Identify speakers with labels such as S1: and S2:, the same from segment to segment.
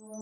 S1: Hello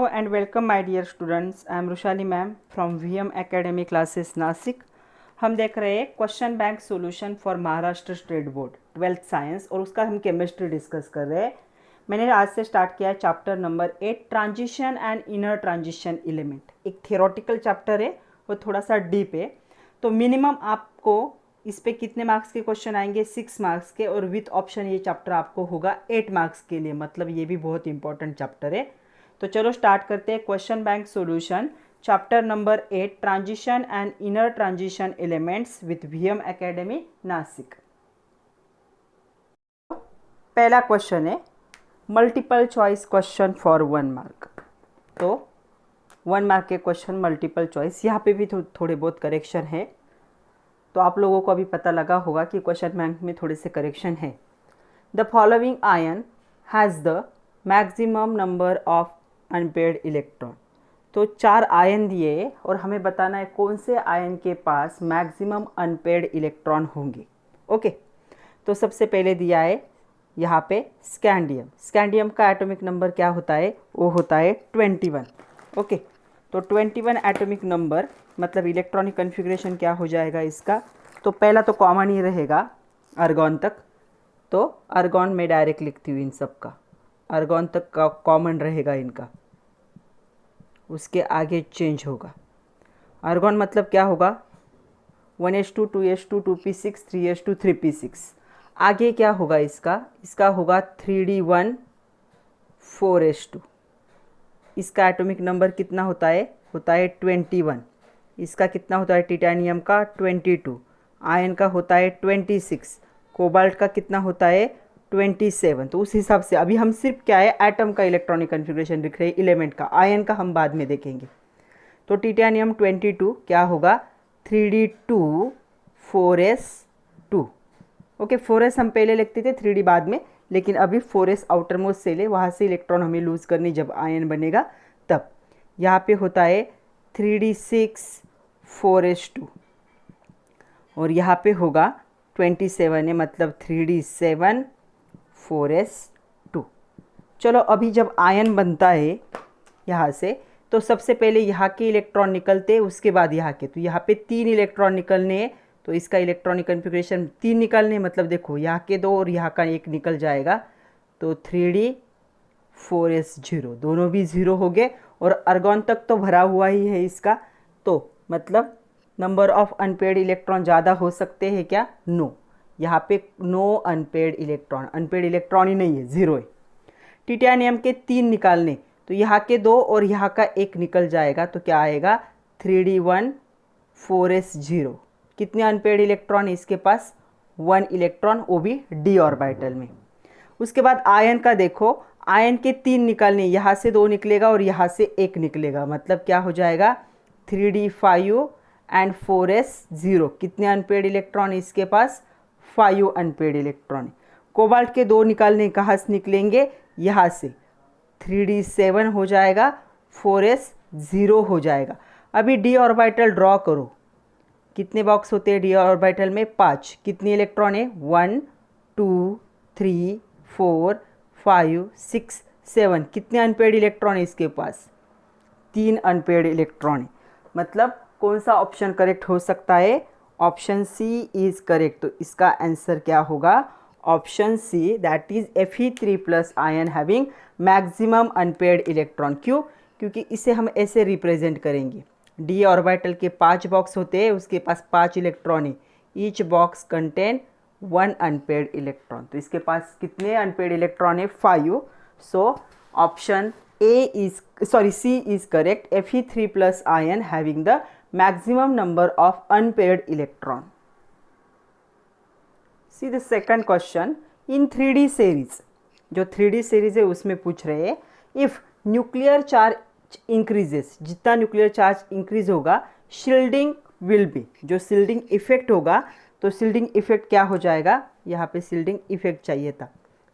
S1: and welcome my dear students. I am Rushali ma'am from VM Academy classes Nashik. हम देख रहे हैं question bank solution for Maharashtra state board 12th science और उसका हम chemistry discuss कर रहे हैं. मैंने आज से स्टार्ट किया है chapter number 8 transition and inner transition element. एक थियोरेटिकल चैप्टर है, वो थोड़ा सा डीप है. तो मिनिमम आपको इस पे कितने मार्क्स के क्वेश्चन आएंगे? 6 मार्क्स के, और विथ ऑप्शन ये चैप्टर आपको होगा 8 मार्क्स के लिए. मतलब ये भी बहुत इंपॉर्टेंट चैप्टर है. तो चलो स्टार्ट करते हैं. Question bank solution chapter number 8 transition and inner transition elements with VM academy Nashik. पहला क्वेश्चन है multiple choice question for 1 mark. तो 1 मार्क के क्वेश्चन मल्टीपल चॉइस. यहाँ पे भी थोड़े बहुत करेक्शन है. तो आप लोगों को अभी पता लगा होगा कि क्वेश्चन बैंक में थोड़े से करेक्शन है. The following ion has the maximum number of unpaired electron. तो 4 आयन दिए और हमें बताना है कौन से आयन के पास मैक्सिमम अनपेयर्ड इलेक्ट्रॉन होंगे. ओके, तो सबसे पहले दिया है यहाँ पे स्कैंडियम. स्कैंडियम का एटॉमिक नंबर क्या होता है? वो होता है 21. ओके, तो 21 एटॉमिक नंबर मतलब इलेक्ट्रॉनिक कन्फिग्रेशन क्या हो जाएगा इसका? तो पहला तो कॉमन ही रहेगा आर्गॉन तक. तो आर्गॉन में डायरेक्ट लिखती हूँ इन सब का. आर्गॉन तक का कॉमन रहेगा इनका. उसके आगे चेंज होगा. आर्गॉन मतलब क्या होगा? 1s2 2s2 2p6 3s2 3p6. आगे क्या होगा इसका? इसका होगा 3d1 4s2. इसका एटॉमिक नंबर कितना होता है? होता है 21. इसका कितना होता है? टाइटेनियम का 22. आयन का होता है 26. कोबाल्ट का कितना होता है? 27. तो उस हिसाब से अभी हम सिर्फ क्या है एटम का इलेक्ट्रॉनिक कन्फिग्रेशन लिख रहे हैं. एलिमेंट का, आयन का हम बाद में देखेंगे. तो टाइटेनियम 22 क्या होगा? 3d2 4s2. ओके, 4s हम पहले लिखते थे, 3d बाद में. लेकिन अभी 4s आउटर मोस्ट सेल है, वहाँ से इलेक्ट्रॉन हमें लूज करनी जब आयन बनेगा तब. यहाँ पे होता है 3d6 4s2 और यहाँ पे होगा 27 है, मतलब 3d7 4s2. चलो अभी जब आयन बनता है यहाँ से, तो सबसे पहले यहाँ के इलेक्ट्रॉन निकलते, उसके बाद यहाँ के. तो यहाँ पे 3 इलेक्ट्रॉन निकलने हैं. तो इसका इलेक्ट्रॉनिक कन्फिग्रेशन 3 निकलने, मतलब देखो यहाँ के 2 और यहाँ का 1 निकल जाएगा. तो 3d 4s0 दोनों भी 0 हो गए. और आर्गॉन तक तो भरा हुआ ही है इसका. तो मतलब नंबर ऑफ अनपेयर्ड इलेक्ट्रॉन ज़्यादा हो सकते हैं क्या? नो. यहाँ पे no unpaired electron. Unpaired electron ही नहीं है, 0 है. टाइटेनियम के 3 निकालने, तो यहाँ के 2 और यहाँ का 1 निकल जाएगा, तो क्या आएगा 3d1 4s0। कितने अनपेड इलेक्ट्रॉन है इसके पास? 1 इलेक्ट्रॉन, वो भी d ऑर्बिटल में। उसके बाद आयन का देखो, आयन के 3 निकलने, यहाँ से 2 निकलेगा और यहाँ से 1 निकलेगा, मतलब क्या हो जाएगा 3d5 एंड 4s0। कितने अनपेड इलेक्ट्रॉन है इसके पास? 5 अनपेड इलेक्ट्रॉन। कोबाल्ट के 2 निकालने कहाँ से निकलेंगे? यहाँ से 3d7 हो जाएगा, 4s0 हो जाएगा। अभी d ऑर्बिटल ड्रॉ करो। कितने बॉक्स होते हैं d ऑर्बिटल में? 5। कितने इलेक्ट्रॉन है? 1 2 3 4 5 6 7। कितने अनपेड इलेक्ट्रॉन है इसके पास? 3 अनपेड इलेक्ट्रॉन है। मतलब कौन सा ऑप्शन करेक्ट हो सकता है? Option C is correct. तो इसका आंसर क्या होगा? Option C, that is Fe3+ ion having maximum unpaid electron. क्यों? क्योंकि इसे हम ऐसे रिप्रेजेंट करेंगे, डी ऑर्बिटल के 5 बॉक्स होते हैं, उसके पास 5 इलेक्ट्रॉन है, each box contain 1 unpaired electron. तो इसके पास कितने अनपेड इलेक्ट्रॉन है? 5। So option C is correct. Fe3+ ion having the maximum number of unpaired electron. See the second question. In 3D series, जो 3D series है उसमें पूछ रहे हैं, if nuclear charge increases, जितना न्यूक्लियर चार्ज इंक्रीज होगा, shielding will be, जो shielding effect होगा, तो शील्डिंग इफेक्ट क्या हो जाएगा? यहाँ पे शील्डिंग इफेक्ट चाहिए था।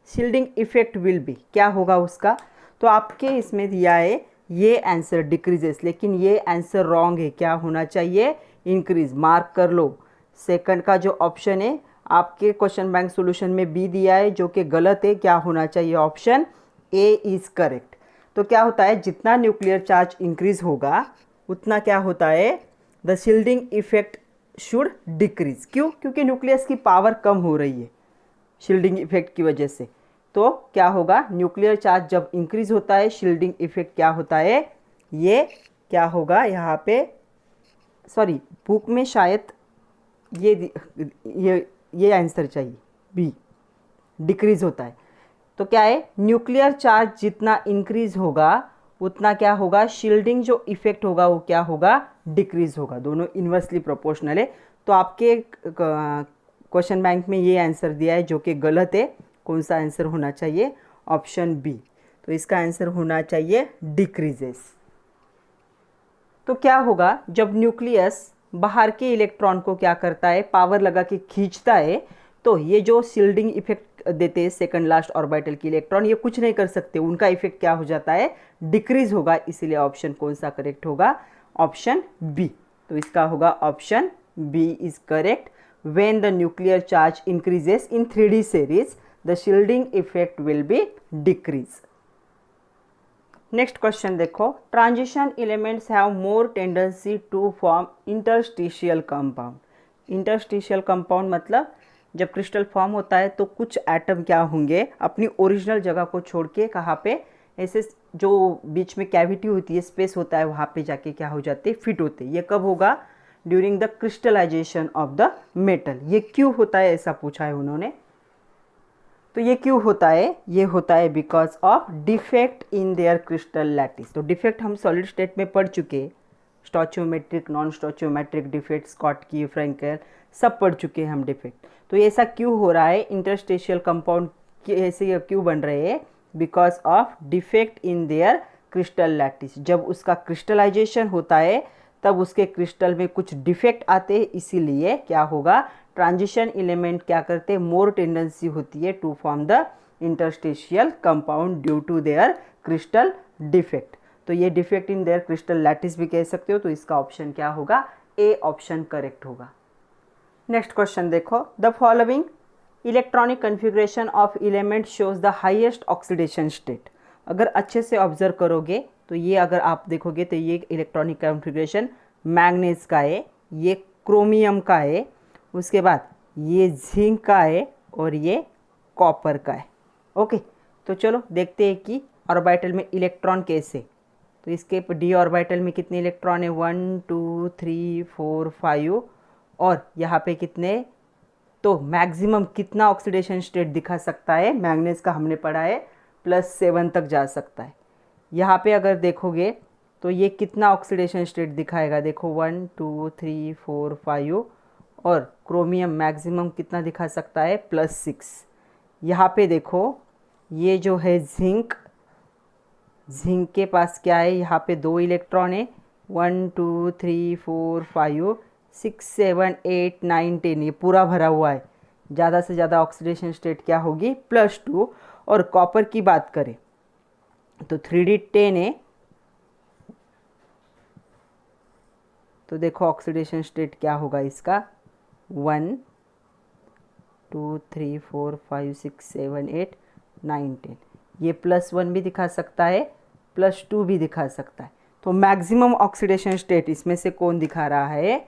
S1: शील्डिंग इफेक्ट विल बी क्या होगा उसका? तो आपके इसमें दिया है ये आंसर डिक्रीजेस, लेकिन ये आंसर रॉन्ग है। क्या होना चाहिए? इंक्रीज। मार्क कर लो। सेकंड का जो ऑप्शन है आपके क्वेश्चन बैंक सॉल्यूशन में बी दिया है, जो कि गलत है। क्या होना चाहिए? Option A is correct. तो क्या होता है? जितना न्यूक्लियर चार्ज इंक्रीज होगा उतना क्या होता है? The shielding effect should decrease. क्यों? क्योंकि न्यूक्लियस की पावर कम हो रही है शील्डिंग इफेक्ट की वजह से। तो क्या होगा? न्यूक्लियर चार्ज जब इंक्रीज होता है, शील्डिंग इफेक्ट क्या होता है? ये क्या होगा यहाँ पे? सॉरी, बुक में शायद ये आंसर चाहिए, बी, डिक्रीज होता है। तो क्या है? न्यूक्लियर चार्ज जितना इंक्रीज होगा उतना क्या होगा? शील्डिंग जो इफेक्ट होगा वो क्या होगा? डिक्रीज होगा। दोनों इन्वर्सली प्रोपोर्शनल है। तो आपके क्वेश्चन बैंक में ये आंसर दिया है, जो कि गलत है। कौन सा आंसर होना चाहिए? Option B. तो इसका आंसर होना चाहिए डिक्रीजेस। तो क्या होगा जब न्यूक्लियस बाहर के इलेक्ट्रॉन को क्या करता है? पावर लगा के खींचता है, तो ये जो शील्डिंग इफेक्ट देते हैं सेकंड लास्ट ऑर्बिटल के इलेक्ट्रॉन, ये कुछ नहीं कर सकते, उनका इफेक्ट क्या हो जाता है? डिक्रीज होगा। इसीलिए ऑप्शन कौन सा करेक्ट होगा? Option B. तो इसका होगा option B is correct. When the nuclear charge increases in 3D series, the shielding effect will be decrease. Next question देखो, transition elements have more tendency to form interstitial compound. Interstitial compound मतलब जब crystal form होता है तो कुछ atom क्या होंगे? अपनी ओरिजिनल जगह को छोड़ के कहाँ पे? ऐसे जो बीच में कैविटी होती है, स्पेस होता है, वहाँ पे जाके क्या हो जाते? फिट होते। ये कब होगा? During the crystallization of the metal. ये क्यों होता है ऐसा पूछा है उन्होंने। तो ये क्यों होता है? ये होता है because of defect in their crystal lattice. तो डिफेक्ट हम सॉलिड स्टेट में पढ़ चुके, स्टोचियोमेट्रिक, नॉन स्टोचियोमेट्रिक डिफेक्ट, स्कॉटकी, फ्रैंकेल, सब पढ़ चुके हैं हम डिफेक्ट। तो ऐसा क्यों हो रहा है? इंटरस्टिशियल कंपाउंड ऐसे क्यों बन रहे हैं? Because of defect in their crystal lattice. जब उसका क्रिस्टलाइजेशन होता है तब उसके क्रिस्टल में कुछ डिफेक्ट आते हैं, इसीलिए क्या होगा? ट्रांजिशन एलिमेंट क्या करते हैं? मोर टेंडेंसी होती है to form the interstitial compound due to their crystal defect. तो ये defect in their crystal lattice भी कह सकते हो। तो इसका ऑप्शन क्या होगा? ए ऑप्शन करेक्ट होगा। नेक्स्ट क्वेश्चन देखो, the following electronic configuration of element shows the highest oxidation state. अगर अच्छे से ऑब्जर्व करोगे तो ये अगर आप देखोगे तो ये इलेक्ट्रॉनिक कन्फिग्रेशन मैग्नीज का है, ये क्रोमियम का है, उसके बाद ये जिंक का है और ये कॉपर का है। ओके, तो चलो देखते हैं कि ऑर्बिटल में इलेक्ट्रॉन कैसे। तो इसके डी ऑर्बिटल में कितने इलेक्ट्रॉन है? 1 2 3 4 5 और यहाँ पे कितने? तो मैक्सिमम कितना ऑक्सीडेशन स्टेट दिखा सकता है? मैग्नीज का हमने पढ़ा है +7 तक जा सकता है। यहाँ पे अगर देखोगे तो ये कितना ऑक्सीडेशन स्टेट दिखाएगा, देखो 1 2 3 4 5, और क्रोमियम मैक्सिमम कितना दिखा सकता है +6। यहाँ पे देखो ये जो है जिंक के पास क्या है, यहाँ पे 2 इलेक्ट्रॉन है, 1 2 3 4 5 6 7 8 9 10, ये पूरा भरा हुआ है। ज़्यादा से ज़्यादा ऑक्सीडेशन स्टेट क्या होगी +2। और कॉपर की बात करें तो 3D10 है, तो देखो ऑक्सीडेशन स्टेट क्या होगा इसका 1 2 3 4 5 6 7 8 9 10, ये +1 भी दिखा सकता है +2 भी दिखा सकता है। तो मैक्सिमम ऑक्सीडेशन स्टेट इसमें से कौन दिखा रहा है,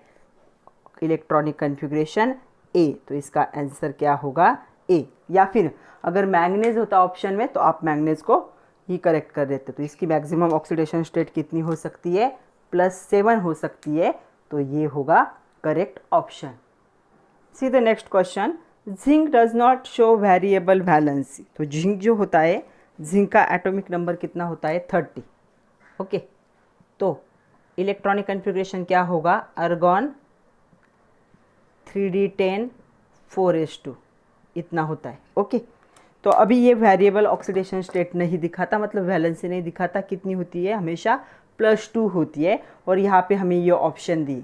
S1: इलेक्ट्रॉनिक कन्फिग्रेशन ए। तो इसका आंसर क्या होगा ए। या फिर अगर मैंगनीज होता ऑप्शन में तो आप मैंगनीज को ही करेक्ट कर देते। तो इसकी मैक्सिमम ऑक्सीडेशन स्टेट कितनी हो सकती है +7 हो सकती है, तो ये होगा correct option. See the next question, zinc does not show variable valency. तो जिंक जो होता है, जिंक का एटॉमिक नंबर कितना होता है 30। ओके, तो इलेक्ट्रॉनिक कन्फिग्रेशन क्या होगा, आर्गॉन 3D10 4s2 इतना होता है। ओके, तो अभी ये वेरिएबल ऑक्सीडेशन स्टेट नहीं दिखाता, मतलब वैलेंसी नहीं दिखाता, कितनी होती है हमेशा +2 होती है। और यहाँ पे हमें ये ऑप्शन दी,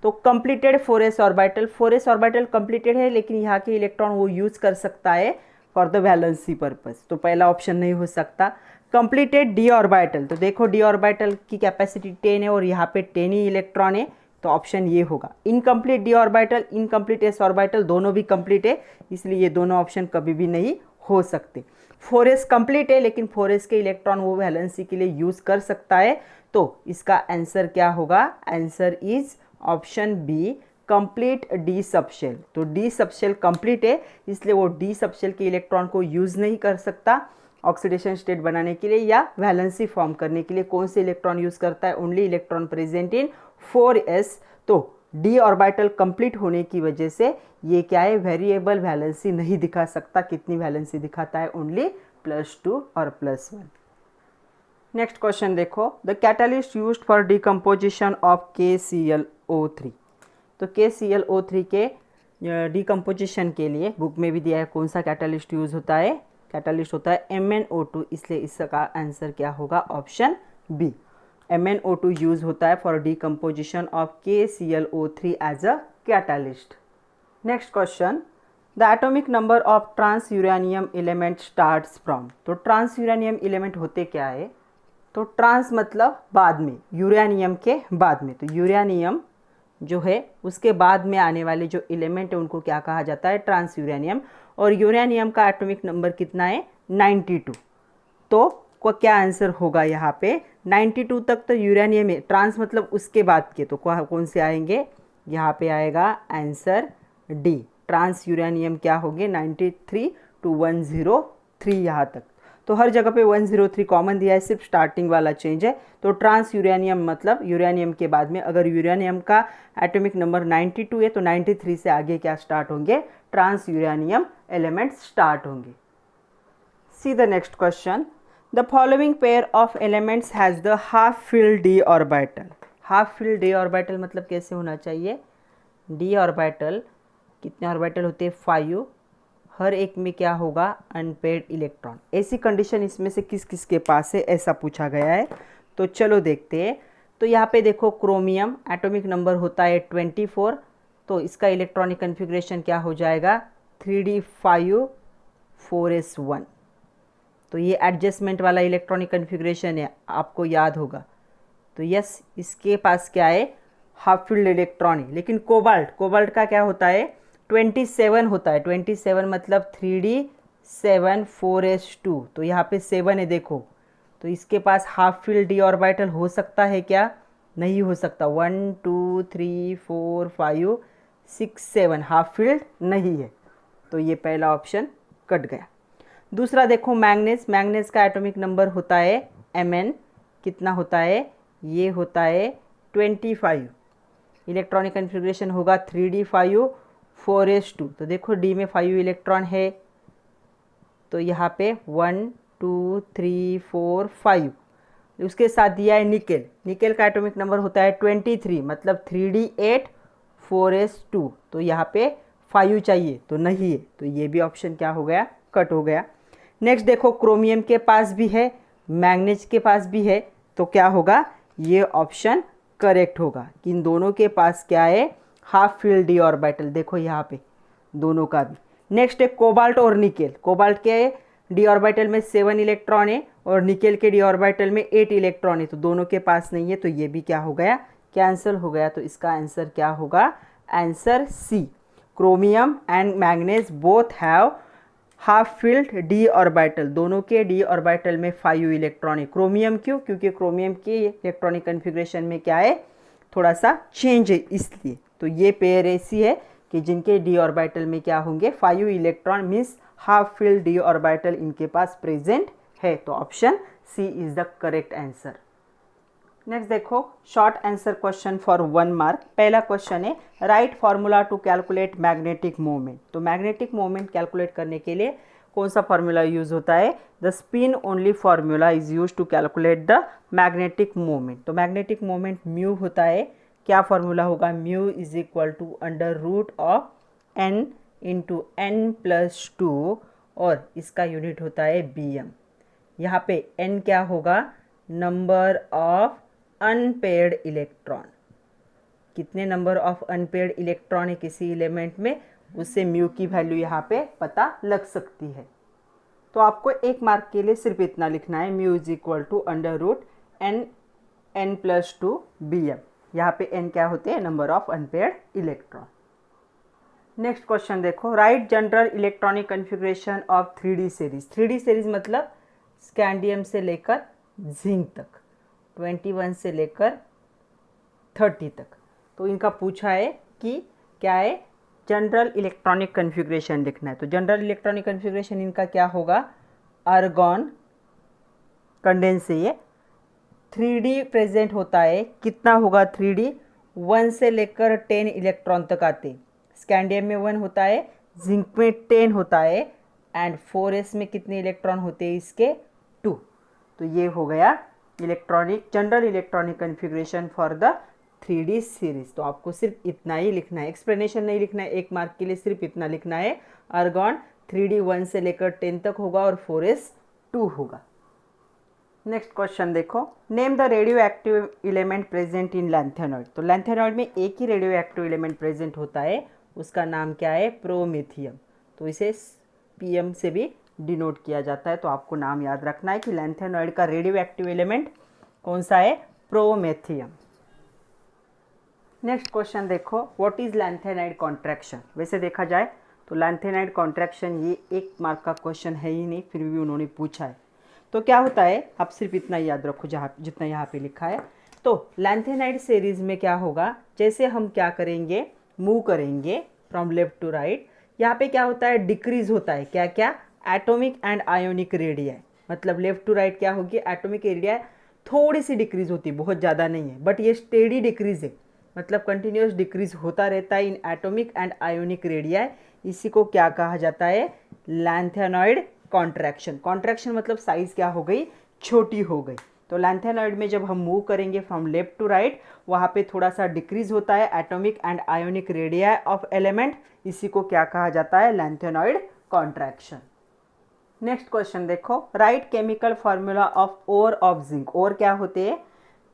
S1: तो completed 4s orbital, 4s orbital completed है, लेकिन यहाँ के इलेक्ट्रॉन वो यूज़ कर सकता है फॉर द वैलेंसी पर्पस, तो पहला ऑप्शन नहीं हो सकता। कंप्लीटेड d ऑर्बिटल, तो देखो d ऑर्बिटल की कैपेसिटी 10 है और यहाँ पे 10 ही इलेक्ट्रॉन है, तो ऑप्शन ये होगा। Incomplete d orbital, incomplete s orbital, दोनों भी कंप्लीट है, इसलिए ये दोनों ऑप्शन कभी भी नहीं हो सकते। 4s कंप्लीट है, लेकिन 4s के इलेक्ट्रॉन वो वैलेंसी के लिए यूज़ कर सकता है, तो इसका आंसर क्या होगा, answer is option B, complete D subshell. तो डी सबशेल कंप्लीट है, इसलिए वो डी सबशेल के इलेक्ट्रॉन को यूज़ नहीं कर सकता ऑक्सीडेशन स्टेट बनाने के लिए या वैलेंसी फॉर्म करने के लिए। कौन से इलेक्ट्रॉन यूज़ करता है, only electron present in 4s। तो डी ऑर्बिटल कंप्लीट होने की वजह से ये क्या है, वेरिएबल वैलेंसी नहीं दिखा सकता। कितनी वैलेंसी दिखाता है, ओनली +2 और +1। नेक्स्ट क्वेश्चन देखो, the catalyst used for decomposition of KClO3। तो KClO3 के डिकम्पोजिशन के लिए बुक में भी दिया है कौन सा कैटलिस्ट यूज़ होता है, कैटलिस्ट होता है MnO2, इसलिए इसका आंसर क्या होगा, ऑप्शन बी, MnO2 यूज़ होता है for decomposition of KClO3 as a catalyst. Next question, the atomic number of transuranium element starts from. तो ट्रांस यूरेनियम एलिमेंट होते क्या है, तो ट्रांस मतलब बाद में, यूरेनियम के बाद में, तो यूरेनियम जो है उसके बाद में आने वाले जो एलिमेंट है उनको क्या कहा जाता है, ट्रांस यूरेनियम। और यूरेनियम का एटॉमिक नंबर कितना है, 92। तो को क्या आंसर होगा यहाँ पे, 92 तक तो यूरेनियम है, ट्रांस मतलब उसके बाद के, तो कौन से आएंगे, यहाँ पे आएगा आंसर डी, ट्रांस यूरेनियम क्या होंगे 93 to 103 यहाँ तक। तो हर जगह पे 103 कॉमन दिया है, सिर्फ स्टार्टिंग वाला चेंज है। तो ट्रांस यूरेनियम मतलब यूरेनियम के बाद में, अगर यूरेनियम का एटॉमिक नंबर 92 है तो 93 से आगे क्या स्टार्ट होंगे, ट्रांस यूरेनियम एलिमेंट्स स्टार्ट होंगे। See the next question, the following pair of elements has the half filled D orbital. Half filled D orbital मतलब कैसे होना चाहिए, डी ऑर्बिटल कितने ऑर्बिटल होते हैं 5, हर एक में क्या होगा, अनपेयर्ड इलेक्ट्रॉन। ऐसी कंडीशन इसमें से किस किस के पास है, ऐसा पूछा गया है, तो चलो देखते हैं। तो यहाँ पे देखो क्रोमियम एटॉमिक नंबर होता है 24, तो इसका इलेक्ट्रॉनिक कन्फिग्रेशन क्या हो जाएगा 3d5 4s1। तो ये एडजस्टमेंट वाला इलेक्ट्रॉनिक कन्फिग्रेशन है, आपको याद होगा। तो यस, इसके पास क्या है, हाफ फील्ड इलेक्ट्रॉन है। लेकिन कोबाल्ट का क्या होता है 27 होता है, 27 मतलब 3d7 4s2। तो यहाँ पे 7 है देखो, तो इसके पास हाफ फील्ड डी ऑर्बिटल हो सकता है क्या, नहीं हो सकता। 1 2 3 4 5 6 7 हाफ फील्ड नहीं है, तो ये पहला ऑप्शन कट गया। दूसरा देखो मैंगनीज का एटॉमिक नंबर होता है Mn, कितना होता है, ये होता है 25। इलेक्ट्रॉनिक कन्फिग्रेशन होगा 3d5 4s2। तो देखो डी में 5 इलेक्ट्रॉन है, तो यहाँ पे 1 2 3 4 5, उसके साथ दिया है निकेल। निकेल का एटॉमिक नंबर होता है 23, मतलब 3d8 4s2। तो यहाँ पे 5 चाहिए तो नहीं है, तो ये भी ऑप्शन क्या हो गया, कट हो गया। नेक्स्ट देखो, क्रोमियम के पास भी है, मैग्नीज के पास भी है, तो क्या होगा, ये ऑप्शन करेक्ट होगा कि इन दोनों के पास क्या है, हाफ फील्ड डी ऑर्बिटल। देखो यहाँ पे दोनों का भी। नेक्स्ट है कोबाल्ट और निकेल। कोबाल्ट के डी ऑर्बिटल में 7 इलेक्ट्रॉन है और निकेल के डी ऑर्बिटल में 8 इलेक्ट्रॉन है, तो दोनों के पास नहीं है, तो ये भी क्या हो गया, कैंसिल हो गया। तो इसका आंसर क्या होगा, answer C. Chromium and manganese both have half filled D orbital, दोनों के डी ऑर्बिटल में 5 इलेक्ट्रॉन है। क्रोमियम क्यों, क्योंकि क्रोमियम के इलेक्ट्रॉनिक कन्फिग्रेशन में क्या है, थोड़ा सा चेंज है, इसलिए। तो ये पेयर ऐसी है कि जिनके डी ऑर्बिटल में क्या होंगे, 5 electron, means half filled D orbital इनके पास प्रेजेंट है। तो option C is the correct answer. Next देखो, short answer question for 1 mark. पहला क्वेश्चन है, write formula to calculate magnetic moment. तो मैग्नेटिक मोमेंट कैलकुलेट करने के लिए कौन सा फार्मूला यूज होता है, the spin only formula is use to calculate the magnetic moment. तो मैग्नेटिक मोमेंट म्यू होता है, क्या फार्मूला होगा, mu is equal to under root of n into n+2 और इसका यूनिट होता है bm। यहाँ पे n क्या होगा, नंबर ऑफ अनपेयर्ड इलेक्ट्रॉन, कितने नंबर ऑफ अनपेयर्ड इलेक्ट्रॉन है किसी एलिमेंट में, उससे म्यू की वैल्यू यहाँ पे पता लग सकती है। तो आपको 1 मार्क के लिए सिर्फ इतना लिखना है, mu is equal to under root n+2 bm। यहाँ पे n क्या होते हैं, number of unpaired electron. Next question देखो, write general electronic configuration of 3D series. 3D series मतलब स्कैंडियम से लेकर जिंक तक, 21 से लेकर 30 तक। तो इनका पूछा है कि क्या है, जनरल इलेक्ट्रॉनिक कन्फिग्रेशन लिखना है। तो जनरल इलेक्ट्रॉनिक कन्फिग्रेशन इनका क्या होगा, आर्गॉन कंडेंस से ये 3D प्रेजेंट होता है, कितना होगा 3D, 1 से लेकर 10 इलेक्ट्रॉन तक आते। स्कैंडियम में 1 होता है, जिंक में 10 होता है, एंड 4s में कितने इलेक्ट्रॉन होते हैं इसके, 2। तो ये हो गया electronic general electronic configuration for the 3D series. तो आपको सिर्फ इतना ही लिखना है, एक्सप्लेनेशन नहीं लिखना है, 1 मार्क के लिए सिर्फ इतना लिखना है, आर्गॉन 3D 1 से लेकर 10 तक होगा और 4s 2 होगा। नेक्स्ट क्वेश्चन देखो, name the radio active element present in lanthanoid. तो लैंथेनॉइड में एक ही रेडियो एक्टिव एलिमेंट प्रेजेंट होता है, उसका नाम क्या है, प्रोमेथियम। तो इसे PM से भी डिनोट किया जाता है। तो आपको नाम याद रखना है कि लैंथेनॉइड का रेडियो एक्टिव एलिमेंट कौन सा है, प्रोमेथियम। नेक्स्ट क्वेश्चन देखो, व्हाट इज लैंथेनाइड कॉन्ट्रैक्शन। वैसे देखा जाए तो लैंथेनाइड कॉन्ट्रैक्शन ये 1 मार्क का क्वेश्चन है ही नहीं, फिर भी उन्होंने पूछा है। तो क्या होता है, आप सिर्फ इतना याद रखो जहाँ जितना यहाँ पे लिखा है। तो लैंथेनाइड सीरीज में क्या होगा, जैसे हम क्या करेंगे, मूव करेंगे फ्रॉम लेफ्ट टू राइट, यहाँ पे क्या होता है, डिक्रीज होता है, क्या क्या, एटॉमिक एंड आयोनिक रेडिया। मतलब लेफ्ट टू राइट क्या होगी, एटॉमिक रेडिया थोड़ी सी डिक्रीज होती है, बहुत ज़्यादा नहीं है, बट ये स्टेडी डिक्रीज है, मतलब कंटिन्यूस डिक्रीज होता रहता है in atomic and ionic radii. इसी को क्या कहा जाता है, लैंथेनॉइड कॉन्ट्रैक्शन। कॉन्ट्रैक्शन मतलब साइज क्या हो गई, छोटी हो गई। तो लैंथेनॉइड में जब हम मूव करेंगे फ्रॉम लेफ्ट टू राइट, वहाँ पे थोड़ा सा डिक्रीज होता है atomic and ionic radii of element, इसी को क्या कहा जाता है, लैंथेनॉइड कॉन्ट्रैक्शन। नेक्स्ट क्वेश्चन देखो, write chemical formula of ore of zinc. Ore क्या होते हैं,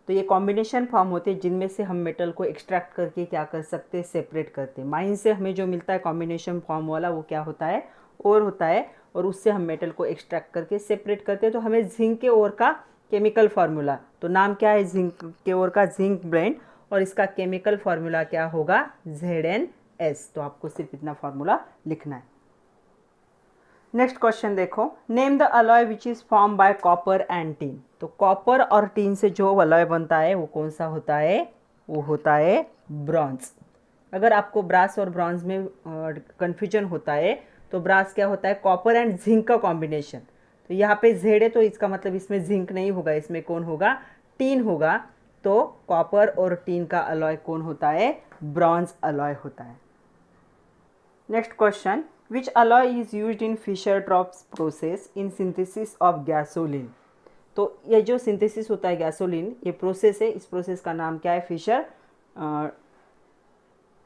S1: तो ये कॉम्बिनेशन फॉर्म होते हैं जिनमें से हम मेटल को एक्सट्रैक्ट करके क्या कर सकते हैं, सेपरेट करते हैं। माइन से हमें जो मिलता है कॉम्बिनेशन फॉर्म वाला, वो क्या होता है, ओर होता है, और उससे हम मेटल को एक्सट्रैक्ट करके सेपरेट करते हैं। तो हमें जिंक के ओर का केमिकल फार्मूला, तो नाम क्या है जिंक के ओर का, जिंक ब्लेंड, और इसका केमिकल फार्मूला क्या होगा, ZnS। तो आपको सिर्फ इतना फार्मूला लिखना है। नेक्स्ट क्वेश्चन देखो, name the alloy which is form by copper and teen. तो कॉपर और टीन से जो अलॉय बनता है वो कौन सा होता है, वो होता है ब्रॉन्ज। अगर आपको ब्रास और ब्रॉन्ज में कन्फ्यूजन होता है, तो ब्रास क्या होता है, कॉपर एंड जिंक का कॉम्बिनेशन। तो यहाँ पे Z है, तो इसका मतलब इसमें जिंक नहीं होगा, इसमें कौन होगा, टीन होगा। तो कॉपर और टीन का अलॉय कौन होता है, ब्रॉन्ज अलॉय होता है। Next question, which alloy is used in Fischer Tropsch process in synthesis of gasoline. तो तो ये जो सिंथेसिस होता है गैसोलीन, ये प्रोसेस है, इस प्रोसेस का नाम क्या है, फिशर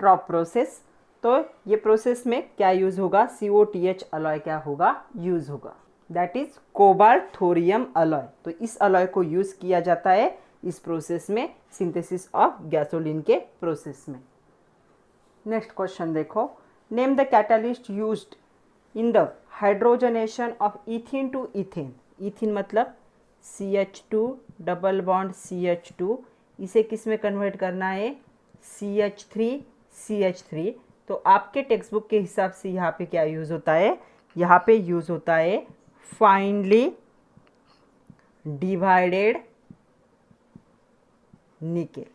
S1: ट्रॉप प्रोसेस। तो ये प्रोसेस में क्या यूज़ होगा, COTH अलॉय क्या होगा, यूज़ होगा, that is cobalt thorium alloy. तो इस अलॉय को यूज़ किया जाता है इस प्रोसेस में, सिंथेसिस ऑफ गैसोलीन के प्रोसेस में। नेक्स्ट क्वेश्चन देखो, name the catalyst used in the hydrogenation of ethene to ethane. Ethene मतलब CH2 डबल बॉन्ड CH2, इसे किस में कन्वर्ट करना है, CH3। तो आपके टेक्स्ट बुक के हिसाब से यहाँ पे क्या यूज़ होता है, यहाँ पे यूज़ होता है फाइनली डिवाइडेड निकेल।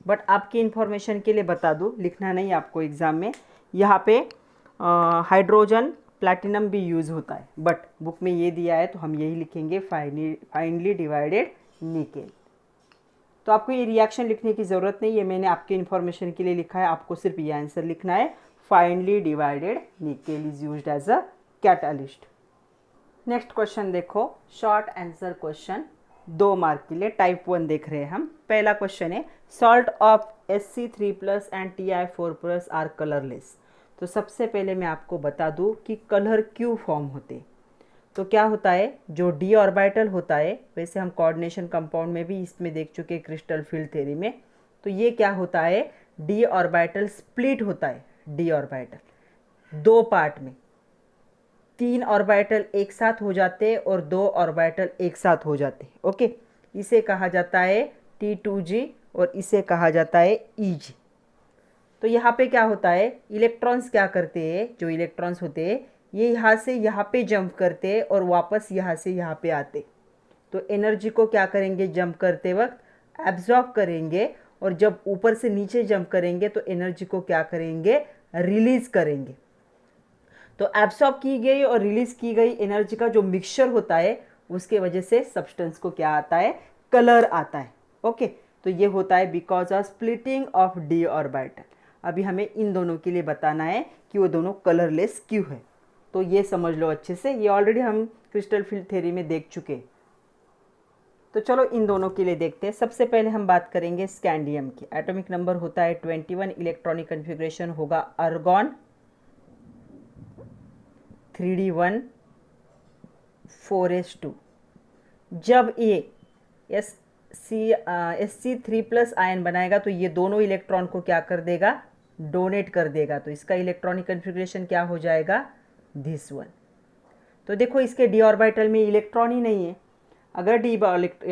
S1: बट आपकी इंफॉर्मेशन के लिए बता दूँ, लिखना नहीं आपको एग्ज़ाम में, यहाँ पे हाइड्रोजन प्लैटिनम भी यूज़ होता है, बट बुक में ये दिया है तो हम यही लिखेंगे फाइनली डिवाइडेड निकेल। तो आपको ये रिएक्शन लिखने की ज़रूरत नहीं है, मैंने आपके इन्फॉर्मेशन के लिए लिखा है, आपको सिर्फ ये आंसर लिखना है, finally divided nickel is used as a catalyst. Next question देखो, शॉर्ट आंसर क्वेश्चन, 2 मार्क के लिए, टाइप 1 देख रहे हैं हम। पहला क्वेश्चन है, salt of Sc3+ and Ti4+ are colourless. तो सबसे पहले मैं आपको बता दूं कि कलर क्यों फॉर्म होते। तो क्या होता है, जो d ऑर्बिटल होता है, वैसे हम कोऑर्डिनेशन कंपाउंड में भी इसमें देख चुके हैं क्रिस्टल फील्ड थ्योरी में, तो ये क्या होता है, d ऑर्बिटल स्प्लिट होता है, d ऑर्बिटल 2 पार्ट में, 3 ऑर्बिटल एक साथ हो जाते हैं और 2 ऑर्बिटल एक साथ हो जाते हैं। ओके, इसे कहा जाता है T2G और इसे कहा जाता है EG। तो यहाँ पे क्या होता है, इलेक्ट्रॉन्स क्या करते हैं, जो इलेक्ट्रॉन्स होते हैं ये यहाँ से यहाँ पे जंप करते हैं और वापस यहाँ से यहाँ पे आते। तो एनर्जी को क्या करेंगे, जंप करते वक्त एब्जॉर्ब करेंगे, और जब ऊपर से नीचे जंप करेंगे तो एनर्जी को क्या करेंगे, रिलीज करेंगे। तो एब्सॉर्ब की गई और रिलीज की गई एनर्जी का जो मिक्सचर होता है, उसके वजह से सब्सटेंस को क्या आता है, कलर आता है। ओके, तो ये होता है because of splitting of d orbital. अभी हमें इन दोनों के लिए बताना है कि वो दोनों कलरलेस क्यों है। तो ये समझ लो अच्छे से, ये ऑलरेडी हम क्रिस्टल फील्ड थ्योरी में देख चुके। तो चलो इन दोनों के लिए देखते हैं। सबसे पहले हम बात करेंगे स्कैंडियम की। एटॉमिक नंबर होता है 21, इलेक्ट्रॉनिक कन्फिग्रेशन होगा आर्गॉन 3d1 4s2। जब ये Sc3+ आयन बनाएगा तो ये दोनों इलेक्ट्रॉन को क्या कर देगा, डोनेट कर देगा। तो इसका इलेक्ट्रॉनिक कन्फिग्रेशन क्या हो जाएगा, दिस वन। तो देखो इसके d ऑर्बिटल में इलेक्ट्रॉन ही नहीं है। अगर d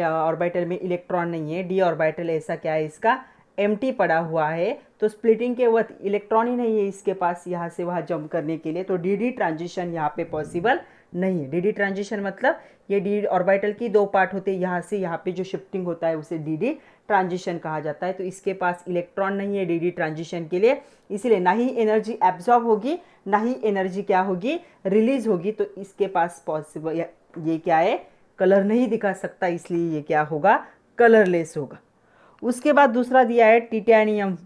S1: ऑर्बिटल में इलेक्ट्रॉन नहीं है, d ऑर्बिटल ऐसा क्या है, इसका एम्प्टी पड़ा हुआ है, तो स्प्लिटिंग के वक्त इलेक्ट्रॉन ही नहीं है इसके पास यहाँ से वहाँ जंप करने के लिए, तो dd ट्रांजिशन यहाँ पे पॉसिबल नहीं है। dd ट्रांजिशन मतलब ये d ऑर्बिटल की 2 पार्ट होते हैं, यहाँ से यहाँ पे जो शिफ्टिंग होता है उसे dd ट्रांजिशन कहा जाता है। तो इसके पास इलेक्ट्रॉन नहीं है dd ट्रांजिशन के लिए, इसलिए ना ही एनर्जी एब्जॉर्ब होगी, ना ही एनर्जी क्या होगी, रिलीज होगी। तो इसके पास पॉसिबल ये क्या है, कलर नहीं दिखा सकता, इसलिए ये क्या होगा, कलरलेस होगा। उसके बाद दूसरा दिया है टिटेनियम।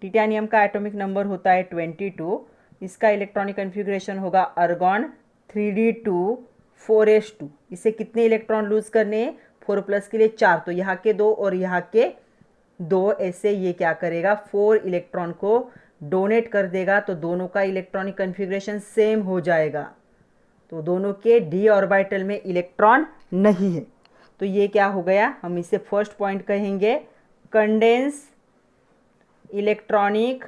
S1: टिटेनियम का एटॉमिक नंबर होता है 22, इसका इलेक्ट्रॉनिक कन्फिग्रेशन होगा आर्गॉन 3d2 4s2। इसे कितने इलेक्ट्रॉन लूज करने हैं, 4+ के लिए 4, तो यहाँ के 2 और यहाँ के 2, ऐसे ये क्या करेगा, 4 इलेक्ट्रॉन को डोनेट कर देगा। तो दोनों का इलेक्ट्रॉनिक कन्फिग्रेशन सेम हो जाएगा, तो दोनों के d ऑर्बिटल में इलेक्ट्रॉन नहीं है। तो ये क्या हो गया, हम इसे फर्स्ट पॉइंट कहेंगे, कंडेंस इलेक्ट्रॉनिक